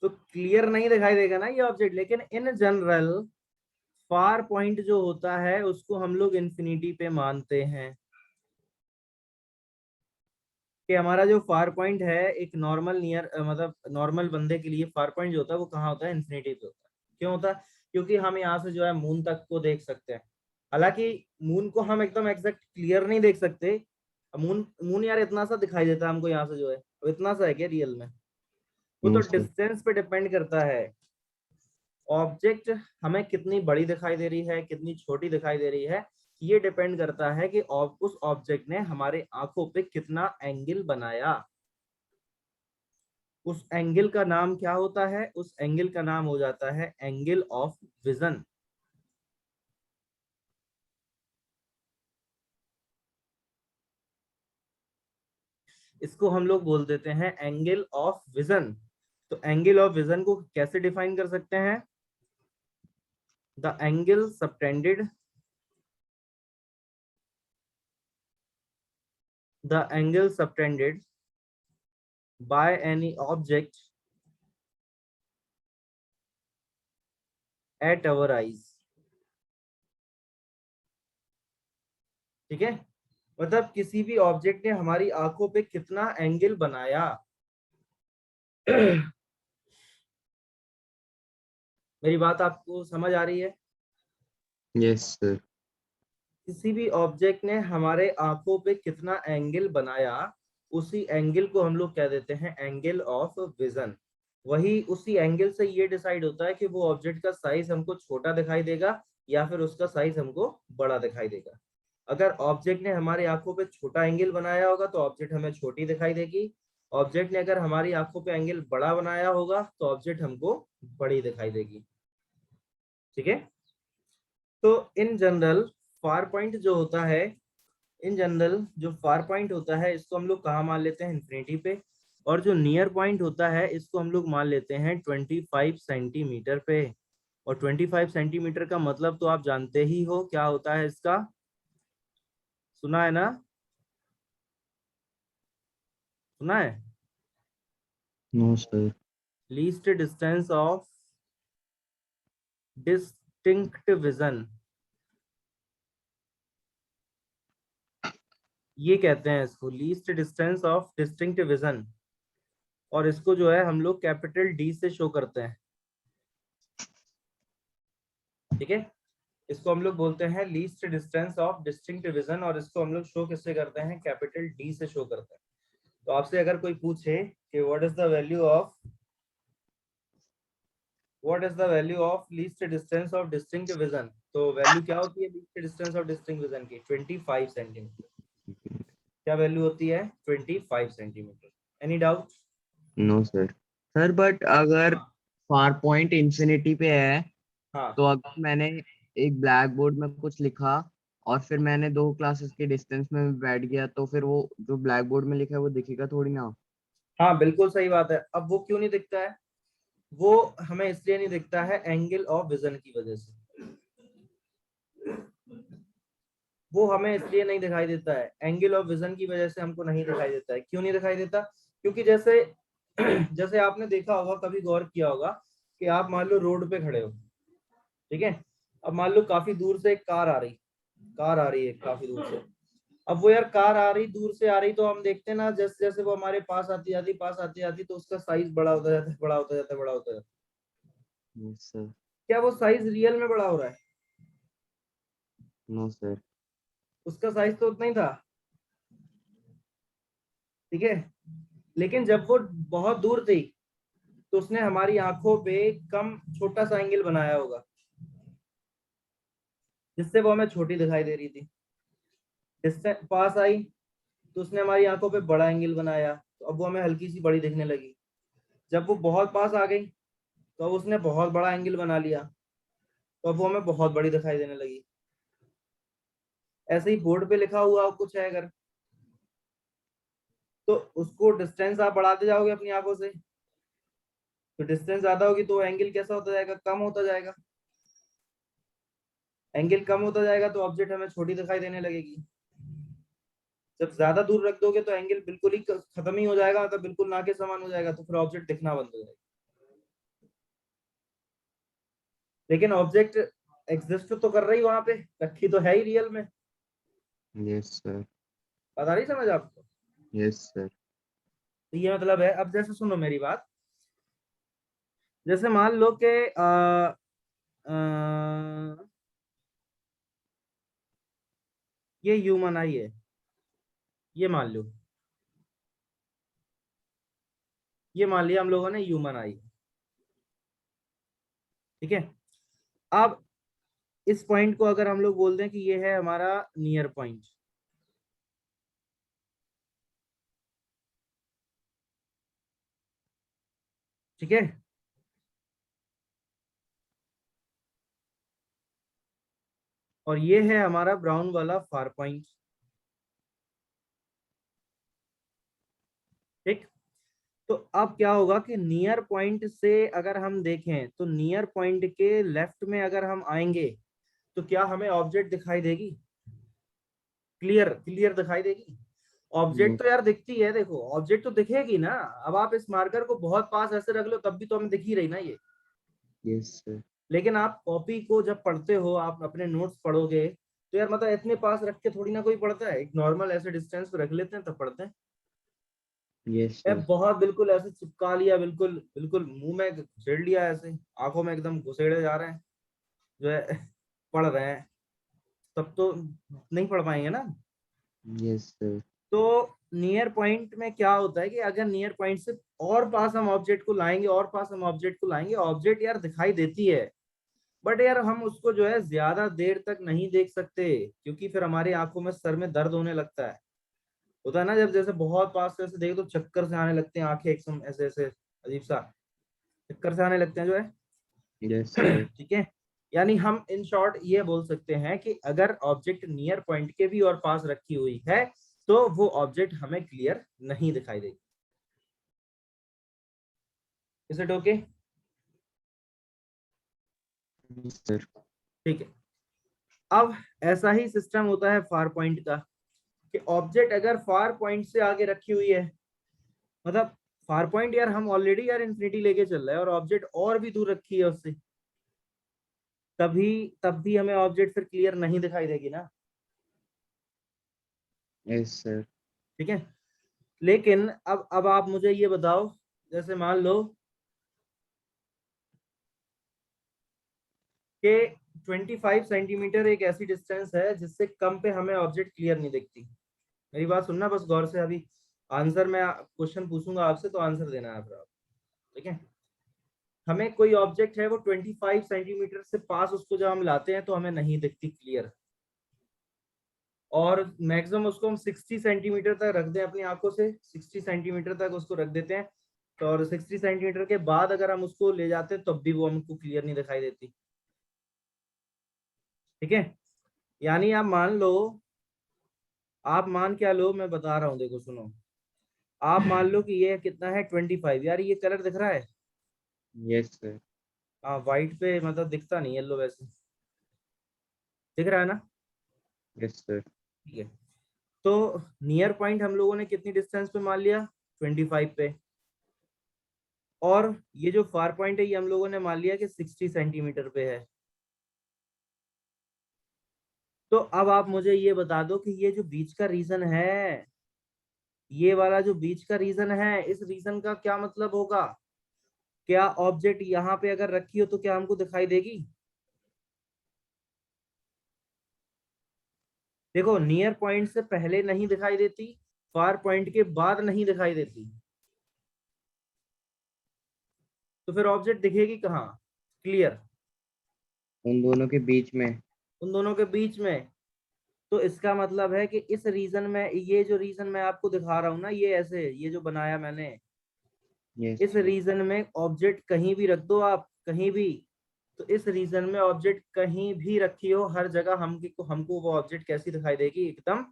तो क्लियर नहीं दिखाई देगा ना ये ऑब्जेक्ट। लेकिन इन जनरल फार पॉइंट जो होता है उसको हम लोग इन्फिनिटी पे मानते हैं कि हमारा जो फार पॉइंट है एक नॉर्मल नियर मतलब नॉर्मल बंदे के लिए फार पॉइंट जो होता है वो कहाँ होता है, इन्फिनिटी पे होता है। क्यों होता है? क्योंकि हम यहाँ से जो है मून तक को देख सकते हैं। हालांकि मून को हम एकदम एग्जैक्ट क्लियर नहीं देख सकते। मून मून यार इतना सा दिखाई देता है हमको यहाँ से जो है, अब इतना सा है क्या रियल में? वो तो नो सर। डिस्टेंस पे डिपेंड करता है। ऑब्जेक्ट हमें कितनी बड़ी दिखाई दे रही है, कितनी छोटी दिखाई दे रही है, ये डिपेंड करता है कि उस ऑब्जेक्ट ने हमारे आंखों पे कितना एंगल बनाया। उस एंगल का नाम क्या होता है? उस एंगल का नाम हो जाता है एंगल ऑफ विजन। इसको हम लोग बोल देते हैं एंगल ऑफ विजन। तो एंगल ऑफ विजन को कैसे डिफाइन कर सकते हैं? The angle subtended, the angle subtended by any object at our eyes. ठीक है, मतलब किसी भी ऑब्जेक्ट ने हमारी आंखों पे कितना एंगल बनाया। मेरी बात आपको समझ आ रही है? Yes sir. किसी भी ऑब्जेक्ट ने हमारे आंखों पे कितना एंगल बनाया, उसी एंगल को हम लोग कह देते हैं एंगल ऑफ विजन। वही उसी एंगल से ये डिसाइड होता है कि वो ऑब्जेक्ट का साइज हमको छोटा दिखाई देगा या फिर उसका साइज हमको बड़ा दिखाई देगा। अगर ऑब्जेक्ट ने हमारी आंखों पे छोटा एंगल बनाया होगा तो ऑब्जेक्ट हमें छोटी दिखाई देगी। ऑब्जेक्ट ने अगर हमारी आंखों पे एंगल बड़ा बनाया होगा तो ऑब्जेक्ट हमको बड़ी दिखाई देगी। ठीक है, तो इन जनरल फार पॉइंट जो होता है, इन जनरल जो फार पॉइंट होता है इसको हम लोग कहाँ मान लेते हैं? इन्फिनिटी पे। और जो नियर पॉइंट होता है इसको हम लोग मान लेते हैं 25 सेंटीमीटर पे। और 25 सेंटीमीटर का मतलब तो आप जानते ही हो क्या होता है इसका, सुना है ना? सुना है? No sir. Least distance of distinct vision, ये कहते हैं इसको least distance of distinct vision. और इसको जो है हम लोग कैपिटल डी से शो करते हैं। ठीक है, इसको हम लोग बोलते हैं least distance of distinct vision, और इसको हम लोग शो किससे करते हैं? कैपिटल डी से शो करते हैं। तो आपसे अगर कोई पूछे कि what is the value of least distance of distinct vision, तो वैल्यू क्या होती है least distance of distinct vision की? 25 सेंटीमीटर। क्या वैल्यू होती है? 25 centimetre. Any doubt? No sir. Sir but अगर हाँ फार पॉइंट इंफिनिटी पे है हाँ तो अगर मैंने एक ब्लैक बोर्ड में कुछ लिखा और फिर मैंने 2 क्लासेस के डिस्टेंस में बैठ गया तो फिर वो जो ब्लैक बोर्ड में लिखा है वो दिखेगा थोड़ी ना। हाँ, बिल्कुल सही बात है। अब वो क्यों नहीं दिखता है? वो हमें इसलिए नहीं दिखता है एंगल ऑफ विजन की वजह से। वो हमें इसलिए नहीं दिखाई देता है, एंगल ऑफ विजन की वजह से हमको नहीं दिखाई देता है। क्यों नहीं दिखाई देता? क्योंकि जैसे जैसे आपने देखा होगा, कभी गौर किया होगा कि आप मान लो रोड पे खड़े हो, ठीक है, अब मान लो काफी दूर से एक कार आ रही है काफी दूर से। अब वो यार कार आ रही, दूर से आ रही, तो हम देखते हैं ना जैसे जैसे वो हमारे पास आती आती तो उसका साइज बड़ा होता जाता है, बड़ा होता जाता है, बड़ा होता जाता नो सर। है। क्या वो साइज रियल में बड़ा हो रहा है? No sir. उसका साइज तो उतना ही था। ठीक है, लेकिन जब वो बहुत दूर थी तो उसने हमारी आंखों पे कम छोटा सा एंगल बनाया होगा, जिससे वो हमें छोटी दिखाई दे रही थी। डिस्टेंस पास आई तो उसने हमारी आंखों पे बड़ा एंगल बनाया, तो अब वो हमें हल्की सी बड़ी दिखने लगी। जब वो बहुत पास आ गई तो अब उसने बहुत बड़ा एंगल बना लिया, तो अब वो हमें बहुत बड़ी दिखाई देने लगी। ऐसे ही बोर्ड पे लिखा हुआ कुछ है अगर, तो उसको डिस्टेंस आप बढ़ाते जाओगे अपनी आंखों से, तो डिस्टेंस ज्यादा होगी तो एंगल कैसा होता जाएगा, कम होता जाएगा। एंगल कम होता जाएगा तो ऑब्जेक्ट हमें छोटी दिखाई देने लगेगी। जब ज्यादा दूर रख दोगे तो एंगल बिल्कुल ही खत्म ही हो जाएगा, मतलब बिल्कुल ना के समान हो जाएगा, तो फिर ऑब्जेक्ट दिखना बंद हो जाएगा। लेकिन ऑब्जेक्ट एग्जिस्ट तो कर रही वहां पे, रखी तो है ही रियल में। Yes sir. पता नहीं समझ आपको? Yes sir. तो ये मतलब है। अब जैसे सुनो मेरी बात, जैसे मान लो कि ये ह्यूमन आई है, ये मान लो, ये मान लिया हम लोगों ने ह्यूमन आई, ठीक है। अब इस पॉइंट को अगर हम लोग बोल दें कि ये है हमारा नियर पॉइंट, ठीक है। और ये है हमारा ब्राउन वाला फार पॉइंट, ठीक। तो अब क्या होगा कि नियर पॉइंट से अगर हम देखें तो नियर पॉइंट के लेफ्ट में अगर हम आएंगे तो क्या हमें ऑब्जेक्ट दिखाई देगी? क्लियर क्लियर दिखाई देगी? ऑब्जेक्ट तो यार दिखती है, देखो ऑब्जेक्ट तो दिखेगी ना। अब आप इस मार्कर को बहुत पास ऐसे रख लो तब भी तो हमें दिख ही रही ना ये। Yes sir. लेकिन आप कॉपी को जब पढ़ते हो, आप अपने नोट्स पढ़ोगे तो यार मतलब इतने पास रख के थोड़ी ना कोई पढ़ता है, एक नॉर्मल ऐसे डिस्टेंस पे रख लेते हैं तब पढ़ते हैं। यस ए, सर। बहुत बिल्कुल ऐसे चिपका लिया, बिल्कुल बिल्कुल मुंह में घुसेड़ लिया, ऐसे आंखों में एकदम घुसेड़े जा रहे हैं जो है पढ़ रहे हैं, तब तो नहीं पढ़ पाएंगे ना। Yes sir. तो नियर पॉइंट में क्या होता है कि अगर नियर पॉइंट से और पास हम ऑब्जेक्ट को लाएंगे, और पास हम ऑब्जेक्ट को लाएंगे, ऑब्जेक्ट यार दिखाई देती है, बट यार हम उसको जो है ज्यादा देर तक नहीं देख सकते, क्योंकि फिर हमारी आंखों में सर में दर्द होने लगता है। होता है ना, जब जैसे बहुत पास से ऐसे देखो तो चक्कर से आने लगते हैं, आंखें एकदम ऐसे ऐसे अजीब सा चक्कर से आने लगते हैं जो है। Yes sir. ठीक है। यानी हम इन शॉर्ट ये बोल सकते हैं कि अगर ऑब्जेक्ट नियर पॉइंट के भी और पास रखी हुई है तो वो ऑब्जेक्ट हमें क्लियर नहीं दिखाई देगी। Is it okay? सर। ठीक है। अब ऐसा ही सिस्टम होता है फार पॉइंट का, कि ऑब्जेक्ट अगर फार पॉइंट से आगे रखी हुई है, मतलब फार पॉइंट यार हम ऑलरेडी यार इंफिनिटी लेके चल रहे हैं और ऑब्जेक्ट और भी दूर रखी है उससे, तभी तब भी हमें ऑब्जेक्ट फिर क्लियर नहीं दिखाई देगी ना। Yes sir. ठीक है। लेकिन अब आप मुझे ये बताओ, जैसे मान लो कि 25 सेंटीमीटर एक ऐसी डिस्टेंस है जिससे कम पे हमें ऑब्जेक्ट क्लियर नहीं दिखती। मेरी बात सुनना बस गौर से, अभी आंसर मैं क्वेश्चन पूछूंगा आपसे तो आंसर देना है फिर आप, ठीक है। हमें कोई ऑब्जेक्ट है वो 25 सेंटीमीटर से पास उसको जब हम लाते हैं तो हमें नहीं दिखती क्लियर, और मैक्सिमम उसको हम 60 सेंटीमीटर तक रख दें अपनी आंखों से, 60 सेंटीमीटर तक उसको रख देते हैं, तो और 60 सेंटीमीटर के बाद अगर हम उसको ले जाते हैं तब भी वो हमको क्लियर नहीं दिखाई देती। ठीक है। यानी आप मान लो, आप मान क्या लो, मैं बता रहा हूँ देखो सुनो, आप मान लो कि ये कितना है 25, यार ये कलर दिख रहा है। Yes sir. हाँ व्हाइट पे मतलब दिखता नहीं, येलो वैसे दिख रहा है ना। Yes sir. ठीक है। तो नियर पॉइंट हम लोगों ने कितनी डिस्टेंस पे मान लिया, 25 पे, और ये जो फार पॉइंट है ये हम लोगों ने मान लिया कि 60 सेंटीमीटर पे है। तो अब आप मुझे ये बता दो कि ये जो बीच का रीजन है, ये वाला जो बीच का रीजन है, इस रीजन का क्या मतलब होगा? क्या ऑब्जेक्ट यहाँ पे अगर रखी हो तो क्या हमको दिखाई देगी? देखो नियर पॉइंट से पहले नहीं दिखाई देती, फार पॉइंट के बाद नहीं दिखाई देती, तो फिर ऑब्जेक्ट दिखेगी कहाँ क्लियर? उन दोनों के बीच में। उन दोनों के बीच में। तो इसका मतलब है कि इस रीजन में, ये जो रीजन मैं आपको दिखा रहा हूं ना, ये ऐसे ये जो बनाया मैंने, यस इस सर। रीजन में ऑब्जेक्ट कहीं भी रख दो आप, कहीं भी, तो इस रीजन में ऑब्जेक्ट कहीं भी रखी हो, हर जगह हमको वो ऑब्जेक्ट कैसी दिखाई देगी, एकदम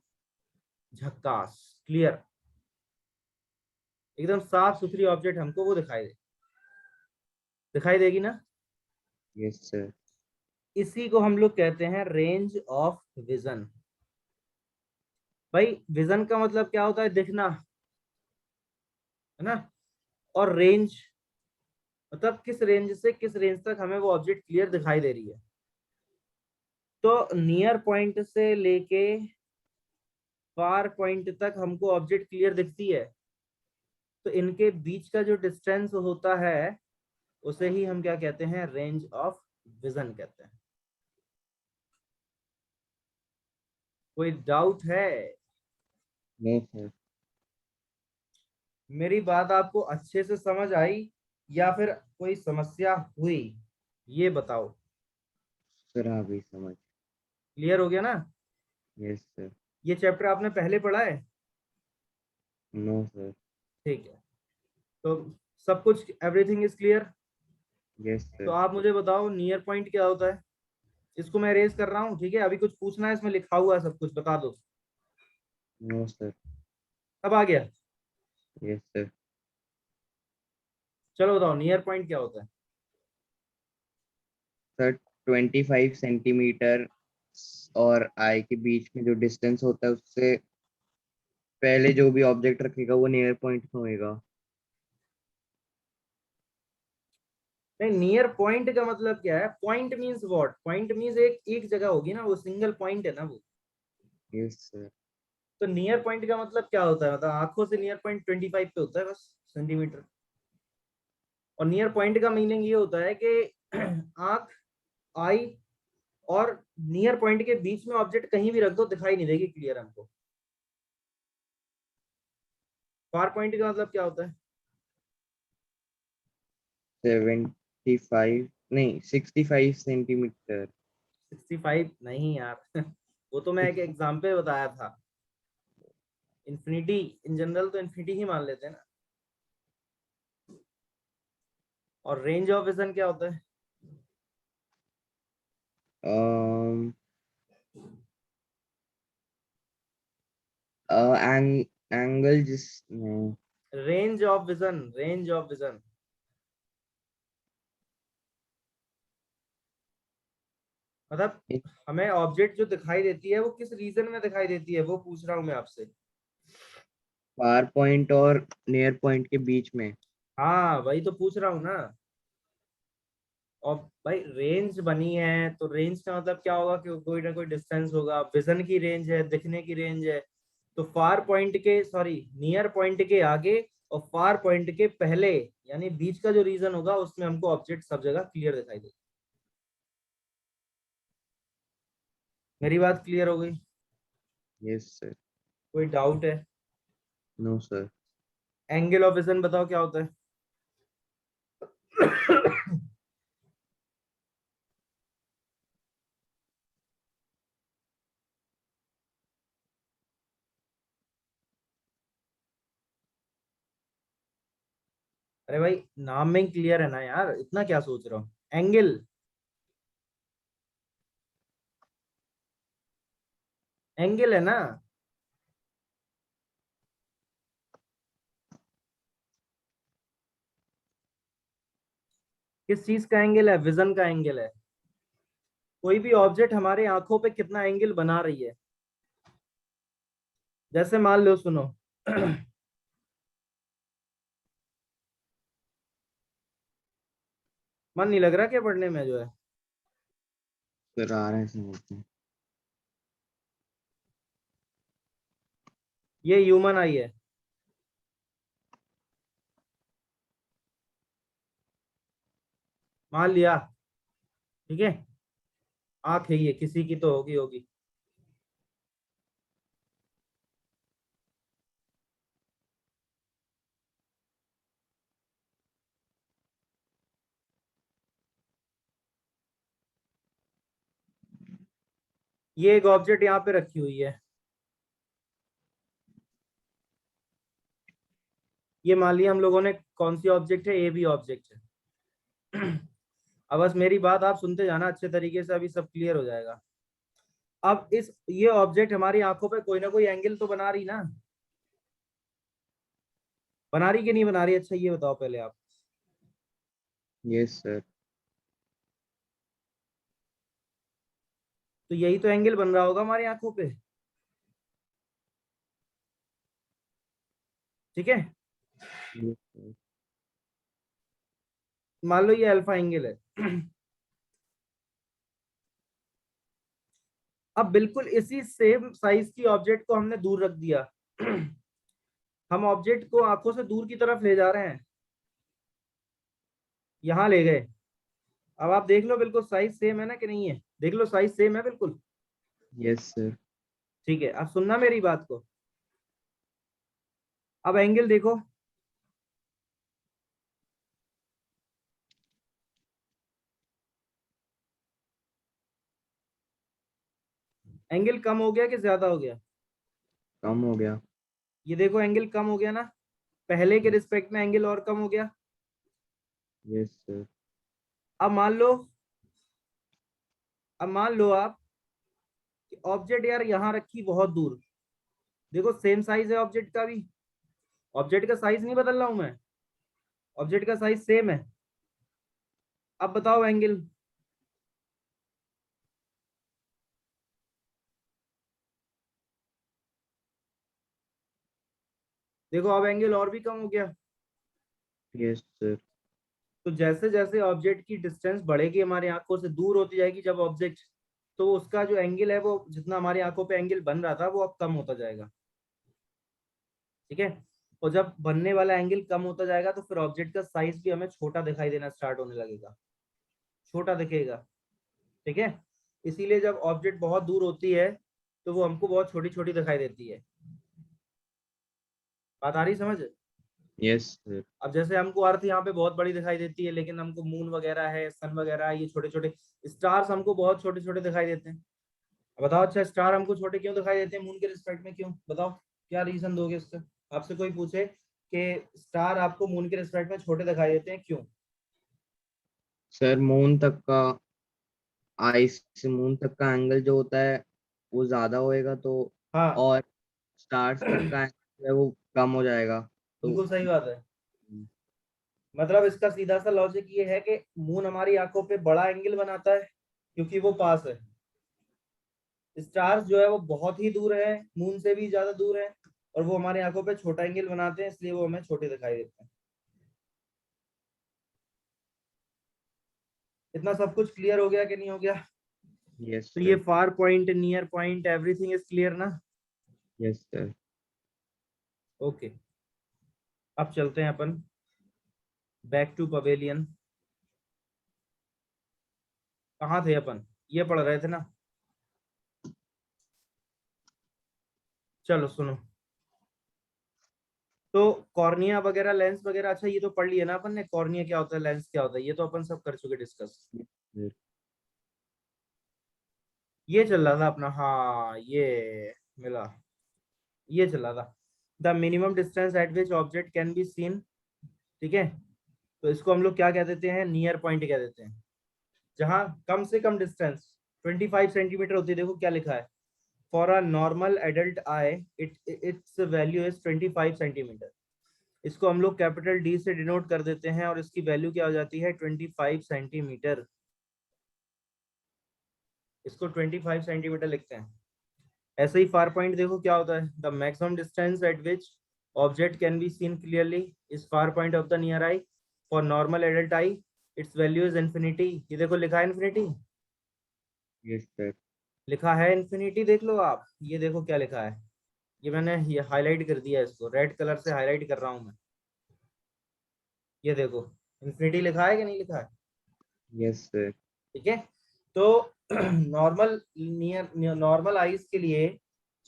झक्कास, क्लियर, एकदम साफ सुथरी ऑब्जेक्ट हमको वो दिखाई देगी ना। Yes sir. इसी को हम लोग कहते हैं रेंज ऑफ विजन। भाई विजन का मतलब क्या होता है, दिखना, है ना। और रेंज मतलब किस रेंज से किस रेंज तक हमें वो ऑब्जेक्ट क्लियर दिखाई दे रही है। तो नियर पॉइंट से लेके फार पॉइंट तक हमको ऑब्जेक्ट क्लियर दिखती है, तो इनके बीच का जो डिस्टेंस होता है उसे ही हम क्या कहते हैं, रेंज ऑफ विजन कहते हैं। कोई डाउट है? No sir. मेरी बात आपको अच्छे से समझ आई या फिर कोई समस्या हुई, ये बताओ। सर हाँ भी समझ। क्लियर हो गया ना? Yes sir. ये चैप्टर आपने पहले पढ़ा है? No sir. ठीक है, तो सब कुछ एवरीथिंग इज क्लियर। यस तो सर। आप मुझे बताओ नियर पॉइंट क्या होता है। इसको मैं रेज कर रहा हूँ, ठीक है, अभी कुछ पूछना है, इसमें लिखा हुआ है सब कुछ, बता दो। No sir. अब आ गया? Yes sir. चलो बताओ नियर पॉइंट क्या होता है। सर 25 सेंटीमीटर और आई के बीच में जो डिस्टेंस होता है उससे पहले जो भी ऑब्जेक्ट रखेगा वो नियर पॉइंट होएगा। नहीं, नियर पॉइंट का मतलब क्या है, point means what, point means एक एक जगह होगी ना, वो सिंगल पॉइंट है ना वो। Yes sir. तो नियर पॉइंट का मतलब क्या होता है, मतलब आंखों से नियर पॉइंट 25 पे होता है बस, सेंटीमीटर। और नियर पॉइंट का मीनिंग ये होता है कि आंख, आई और नियर पॉइंट के बीच में ऑब्जेक्ट कहीं भी रख दो दिखाई नहीं देगी क्लियर हमको। फार पॉइंट का मतलब क्या होता है? 75 नहीं 65 सेंटीमीटर। 65 नहीं यार वो तो मैं एक एग्जाम्पल बताया था। इन्फिनिटी, इन जनरल तो इन्फिनिटी ही मान लेते हैं ना। और रेंज ऑफ विजन क्या होता है? एंगल जिस नहीं। Range of vision, range of vision मतलब हमें ऑब्जेक्ट जो दिखाई देती है वो किस रीजन में दिखाई देती है, वो पूछ रहा हूं मैं आपसे। फार पॉइंट और नियर पॉइंट के बीच में। हाँ वही तो पूछ रहा हूँ ना। और भाई रेंज बनी है तो रेंज का मतलब क्या होगा कि कोई ना कोई डिस्टेंस होगा, विजन की रेंज है, दिखने की रेंज है। तो फार पॉइंट के, सॉरी, नियर पॉइंट के आगे और फार पॉइंट के पहले, यानी बीच का जो रीजन होगा उसमें हमको ऑब्जेक्ट सब जगह क्लियर दिखाई देगा। मेरी बात क्लियर हो गई? Yes sir. कोई डाउट है? No sir. Angle of vision बताओ क्या होता है। अरे भाई नाम में ही क्लियर है ना यार, इतना क्या सोच रहा हूँ, एंगल, एंगल है ना। किस चीज का एंगल है, विजन का एंगल है। कोई भी ऑब्जेक्ट हमारे आंखों पे कितना एंगल बना रही है। जैसे मान लो, सुनो मन नहीं लग रहा क्या पढ़ने में जो है। सर आ रहे हैं समझ में। ये ह्यूमन आई है, मान लिया, ठीक है, आंख है ये, किसी की तो होगी होगी। ये एक ऑब्जेक्ट यहाँ पे रखी हुई है, ये मान लिया हम लोगों ने कौन सी ऑब्जेक्ट है, ए बी ऑब्जेक्ट है। अब बस मेरी बात आप सुनते जाना अच्छे तरीके से, अभी सब क्लियर हो जाएगा। अब ये ऑब्जेक्ट हमारी आंखों पे कोई ना कोई एंगल तो बना रही ना, बना रही कि नहीं बना रही? अच्छा ये बताओ पहले आप। Yes sir. तो यही तो एंगल बन रहा होगा हमारी आंखों पे, ठीक है। Yes sir. मान लो ये अल्फा एंगल है। अब बिल्कुल इसी सेम साइज की ऑब्जेक्ट को हमने दूर रख दिया। हम ऑब्जेक्ट को आंखों से दूर की तरफ ले जा रहे हैं, यहां ले गए। अब आप देख लो बिल्कुल साइज सेम है ना कि नहीं है, देख लो साइज सेम है बिल्कुल। Yes sir. ठीक है, अब सुनना मेरी बात को। अब एंगल देखो, एंगल कम हो गया कि ज्यादा हो गया? कम हो गया। ये देखो एंगल कम हो गया ना, पहले के रिस्पेक्ट में एंगल और कम हो गया। Yes sir. अब मान लो, अब मान लो आप कि ऑब्जेक्ट यार यहाँ रखी बहुत दूर, देखो सेम साइज है ऑब्जेक्ट का भी, ऑब्जेक्ट का साइज नहीं बदल रहा हूं मैं, ऑब्जेक्ट का साइज सेम है। अब बताओ एंगल, देखो अब एंगल और भी कम हो गया। Yes sir. तो जैसे जैसे ऑब्जेक्ट की डिस्टेंस बढ़ेगी हमारी आंखों से दूर होती जाएगी जब ऑब्जेक्ट, तो उसका जो एंगल है वो जितना हमारी आंखों पे एंगल बन रहा था वो अब कम होता जाएगा, ठीक है। और जब बनने वाला एंगल कम होता जाएगा तो फिर ऑब्जेक्ट का साइज भी हमें छोटा दिखाई देना स्टार्ट होने लगेगा, छोटा दिखेगा, ठीक है। इसीलिए जब ऑब्जेक्ट बहुत दूर होती है तो वो हमको बहुत छोटी छोटी दिखाई देती है। बात आ रही समझ? Yes sir. अब जैसे हमको अर्थ यहाँ पे बहुत बड़ी दिखाई देती है, लेकिन हमको मून वगैरह है, सन वगैरह है, ये छोटे छोटे स्टार्स हमको बहुत छोटे छोटे दिखाई देते हैं। अब बताओ अच्छा स्टार हमको छोटे क्यों दिखाई देते हैं मून के रिस्पेक्ट में, क्यों बताओ, क्या रीजन दोगे इसका? आपसे कोई पूछे कि स्टार आपको मून के रिस्पेक्ट में छोटे दिखाई देते हैं, क्यों? सर मून तक का, आइस से मून तक का एंगल जो होता है वो ज्यादा होएगा, तो हाँ, और स्टार्स तक का एंगल है वो कम हो जाएगा तो। बिल्कुल सही बात है। मतलब इसका सीधा सा लॉजिक ये है कि मून हमारी आंखों पे बड़ा एंगल बनाता है क्योंकि वो पास है, स्टार्स जो है वो बहुत ही दूर है, मून से भी ज्यादा दूर है, और वो हमारी आंखों पे छोटा एंगल बनाते हैं, इसलिए वो हमें छोटे दिखाई देते हैं। इतना सब कुछ क्लियर हो गया कि नहीं हो गया? यस तो ये sir. Far point, near point, everything is clear ना? Yes sir. ओके, अब चलते हैं अपन बैक टू पवेलियन। कहाँ थे अपन? ये पढ़ रहे थे ना? चलो सुनो, तो कॉर्निया वगैरह, लेंस वगैरह, अच्छा ये तो पढ़ लिया ना अपन ने, कॉर्निया क्या होता है, लेंस क्या होता है, ये तो अपन सब कर चुके डिस्कस। ये चल रहा था अपना, हाँ ये मिला, ये चल रहा था, the minimum distance eight which object can be seen, ठीक है। तो इसको हम लोग क्या कह देते हैं, नियर पॉइंट कह देते हैं, जहां कम से कम डिस्टेंस 25 सेंटीमीटर होती है। देखो क्या लिखा है, for a normal adult I it's value is 25 centimetre. इसको हम लोग कैपिटल डी से डिनोट कर देते हैं और इसकी वैल्यू क्या हो जाती है, 25 सेंटीमीटर। इसको 25 सेंटीमीटर लिखते हैं। ऐसे ही फार पॉइंट देखो क्या होता है, the maximum distance eight which object can be seen clearly is far point of the near I, for normal adult I it's value is infinity. ये देखो लिखा है इन्फिनिटी, यस सर। लिखा है इन्फिनिटी, देख लो आप, ये देखो क्या लिखा है, ये मैंने ये हाईलाइट कर दिया है, इसको रेड कलर से हाईलाइट कर रहा हूं मैं, ये देखो इन्फिनिटी लिखा है कि नहीं लिखा है, यस सर। ठीक है। तो नॉर्मल नियर, नॉर्मल आइज के लिए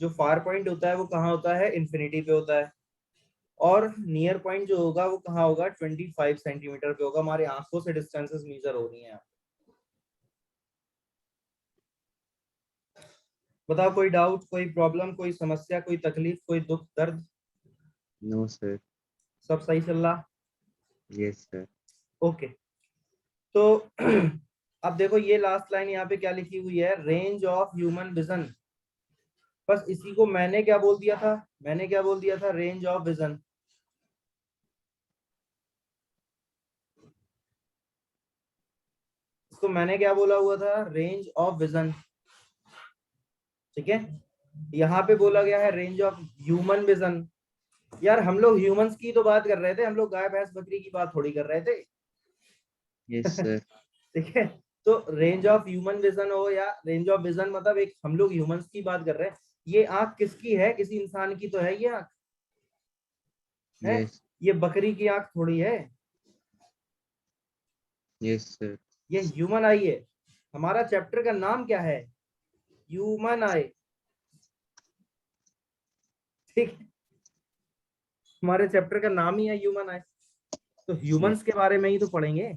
जो फार पॉइंट होता है वो कहाँ होता है, इन्फिनिटी पे होता है, और नियर पॉइंट जो होगा वो कहाँ होगा, 25 सेंटीमीटर पे होगा। हमारी आंखों से डिस्टेंसेस मेजर हो रही हैं। बताओ कोई डाउट, कोई प्रॉब्लम, कोई समस्या, कोई तकलीफ, कोई दुख दर्द? No sir. सब सही चल रहा? Yes sir. ओके, तो अब देखो ये लास्ट लाइन यहाँ पे क्या लिखी हुई है, रेंज ऑफ ह्यूमन विजन। बस इसी को मैंने क्या बोल दिया था, मैंने क्या बोल दिया था, रेंज ऑफ विजन। इसको मैंने क्या बोला हुआ था, रेंज ऑफ विजन। ठीक है, यहाँ पे बोला गया है रेंज ऑफ ह्यूमन विजन। यार हम लोग ह्यूमंस की तो बात कर रहे थे, हम लोग गाय भैंस बकरी की बात थोड़ी कर रहे थे। Yes sir. ठीक है, तो रेंज ऑफ ह्यूमन विजन हो या रेंज ऑफ विजन, मतलब एक हम लोग ह्यूमंस की बात कर रहे हैं। ये आंख किसकी है, किसी इंसान की तो है ये आंख, है? यस। ये बकरी की आंख थोड़ी है, यस सर। ये ह्यूमन आई है। हमारा चैप्टर का नाम क्या है, ह्यूमन आई। ठीक है, हमारे चैप्टर का नाम ही है ह्यूमन आई, तो ह्यूमंस के बारे में ही तो पढ़ेंगे।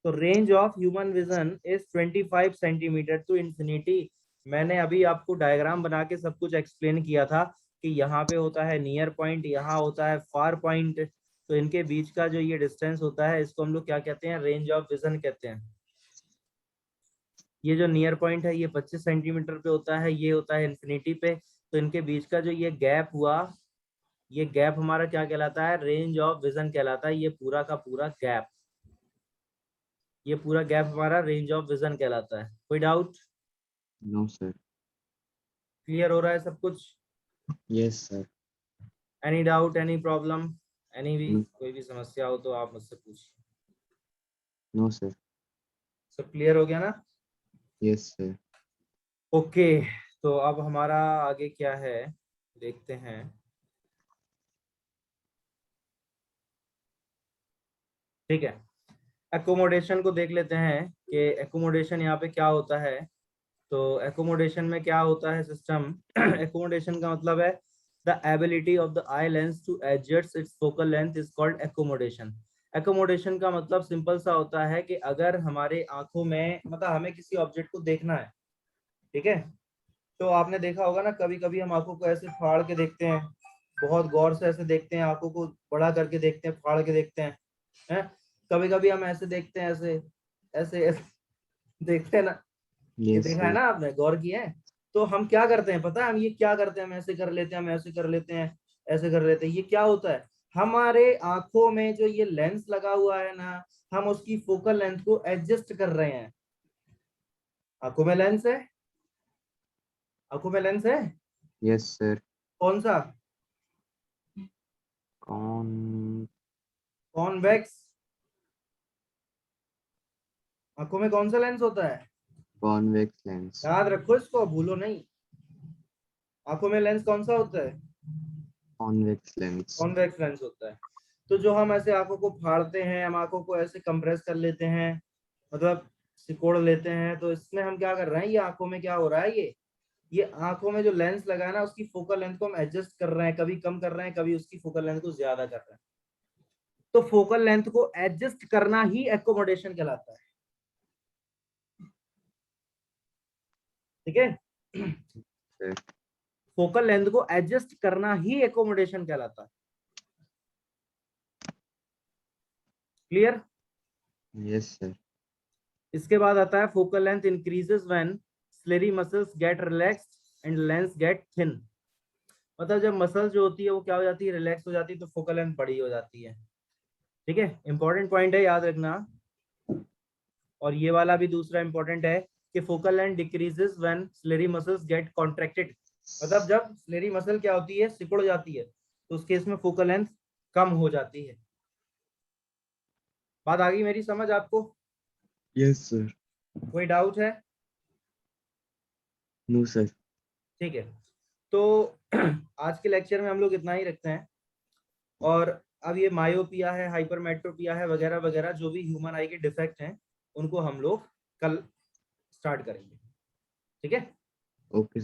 तो range of human vision is 25 centimetre to infinity. मैंने अभी आपको डायग्राम बना के सब कुछ एक्सप्लेन किया था कि यहाँ पे होता है नियर पॉइंट, यहाँ होता है फार पॉइंट, तो इनके बीच का जो ये डिस्टेंस होता है इसको हम लोग क्या कहते हैं, रेंज ऑफ विजन कहते हैं। ये जो नियर पॉइंट है ये 25 सेंटीमीटर पे होता है, ये होता है इंफिनिटी पे, तो इनके बीच का जो ये गैप हुआ, ये गैप हमारा क्या कहलाता है, रेंज ऑफ विजन कहलाता है। ये पूरा का पूरा गैप, ये पूरा गैप हमारा रेंज ऑफ विजन कहलाता है। कोई डाउट? No sir. क्लियर हो रहा है सब कुछ? Yes sir. Any doubt, any problem, any भी नो। कोई भी समस्या हो तो आप मुझसे पूछिए। No sir. सब क्लियर हो गया ना? Yes sir. ओके, तो अब हमारा आगे क्या है देखते हैं। ठीक है, एकोमोडेशन को देख लेते हैं कि एकोमोडेशन यहाँ पे क्या होता है। तो एकोमोडेशन में क्या होता है सिस्टम, एकोमोडेशन का मतलब है the ability of the eye lens to adjust its focal length is called accommodation. Accommodation का मतलब सिंपल सा होता है कि अगर हमारे आंखों में, मतलब हमें किसी ऑब्जेक्ट को देखना है, ठीक है, तो आपने देखा होगा ना, कभी कभी हम आंखों को ऐसे फाड़ के देखते हैं, बहुत गौर से ऐसे देखते हैं, आंखों को बड़ा करके देखते हैं, फाड़ के देखते हैं? कभी कभी हम ऐसे देखते हैं, ऐसे ऐसे, ऐसे देखते हैं ना, ये यस देखा है सर। ना आपने, गौर किया है? तो हम क्या करते हैं पता है, हम ये क्या करते हैं, हम ऐसे कर लेते हैं, हम ऐसे कर लेते हैं, ऐसे कर लेते हैं। ये क्या होता है, हमारे आंखों में जो ये लेंस लगा हुआ है ना, हम उसकी फोकल लेंथ को एडजस्ट कर रहे हैं। आंखों में लेंस है, आंखों में लेंस है, यस सर। कौन सा, कौन? कॉन्वेक्स। आंखों में कौन सा लेंस होता है, कॉन्वेक्स लेंस। याद रखो इसको, भूलो नहीं। आंखों में लेंस कौन सा होता है, कॉन्वेक्स लेंस। कॉन्वेक्स लेंस होता है। तो जो हम ऐसे आंखों को फाड़ते हैं, हम आंखों को ऐसे कंप्रेस कर लेते हैं, मतलब सिकोड़ लेते हैं, तो इसमें हम क्या कर रहे हैं, ये आंखों में क्या हो रहा है, ये आंखों में जो लेंस लगा है ना, उसकी फोकल लेंथ को हम एडजस्ट कर रहे हैं, कभी कम कर रहे हैं, कभी उसकी फोकल लेंथ को ज्यादा कर रहे हैं। तो फोकल लेंथ को एडजस्ट करना ही एकोमोडेशन कहलाता है। ठीक है, सर। फोकल लेंथ को एडजस्ट करना ही एकोमोडेशन कहलाता है। क्लियर? Yes sir. इसके बाद आता है focal length increases when ciliary muscles get relaxed and lens get thin. मतलब जब मसल जो होती है वो क्या हो जाती है, रिलैक्स हो जाती है, तो फोकल लेंथ बड़ी हो जाती है। ठीक है, इंपॉर्टेंट पॉइंट है, याद रखना। और ये वाला भी दूसरा इंपॉर्टेंट है कि focal length decreases when ciliary muscles get contracted. मतलब जब स्लेरी मसल क्या होती है, सिकुड़ जाती है, तो उस केस में फोकल लेंथ कम हो जाती है। बात आ गई मेरी समझ आपको? Yes sir. कोई डाउट है? No sir. ठीक है, तो आज के लेक्चर में हम लोग इतना ही रखते हैं। और अब ये मायोपिया है, हाइपरमेट्रोपिया है, वगैरह वगैरह जो भी ह्यूमन आई के डिफेक्ट हैं, उनको हम लोग कल स्टार्ट करेंगे। ठीक है। ओके।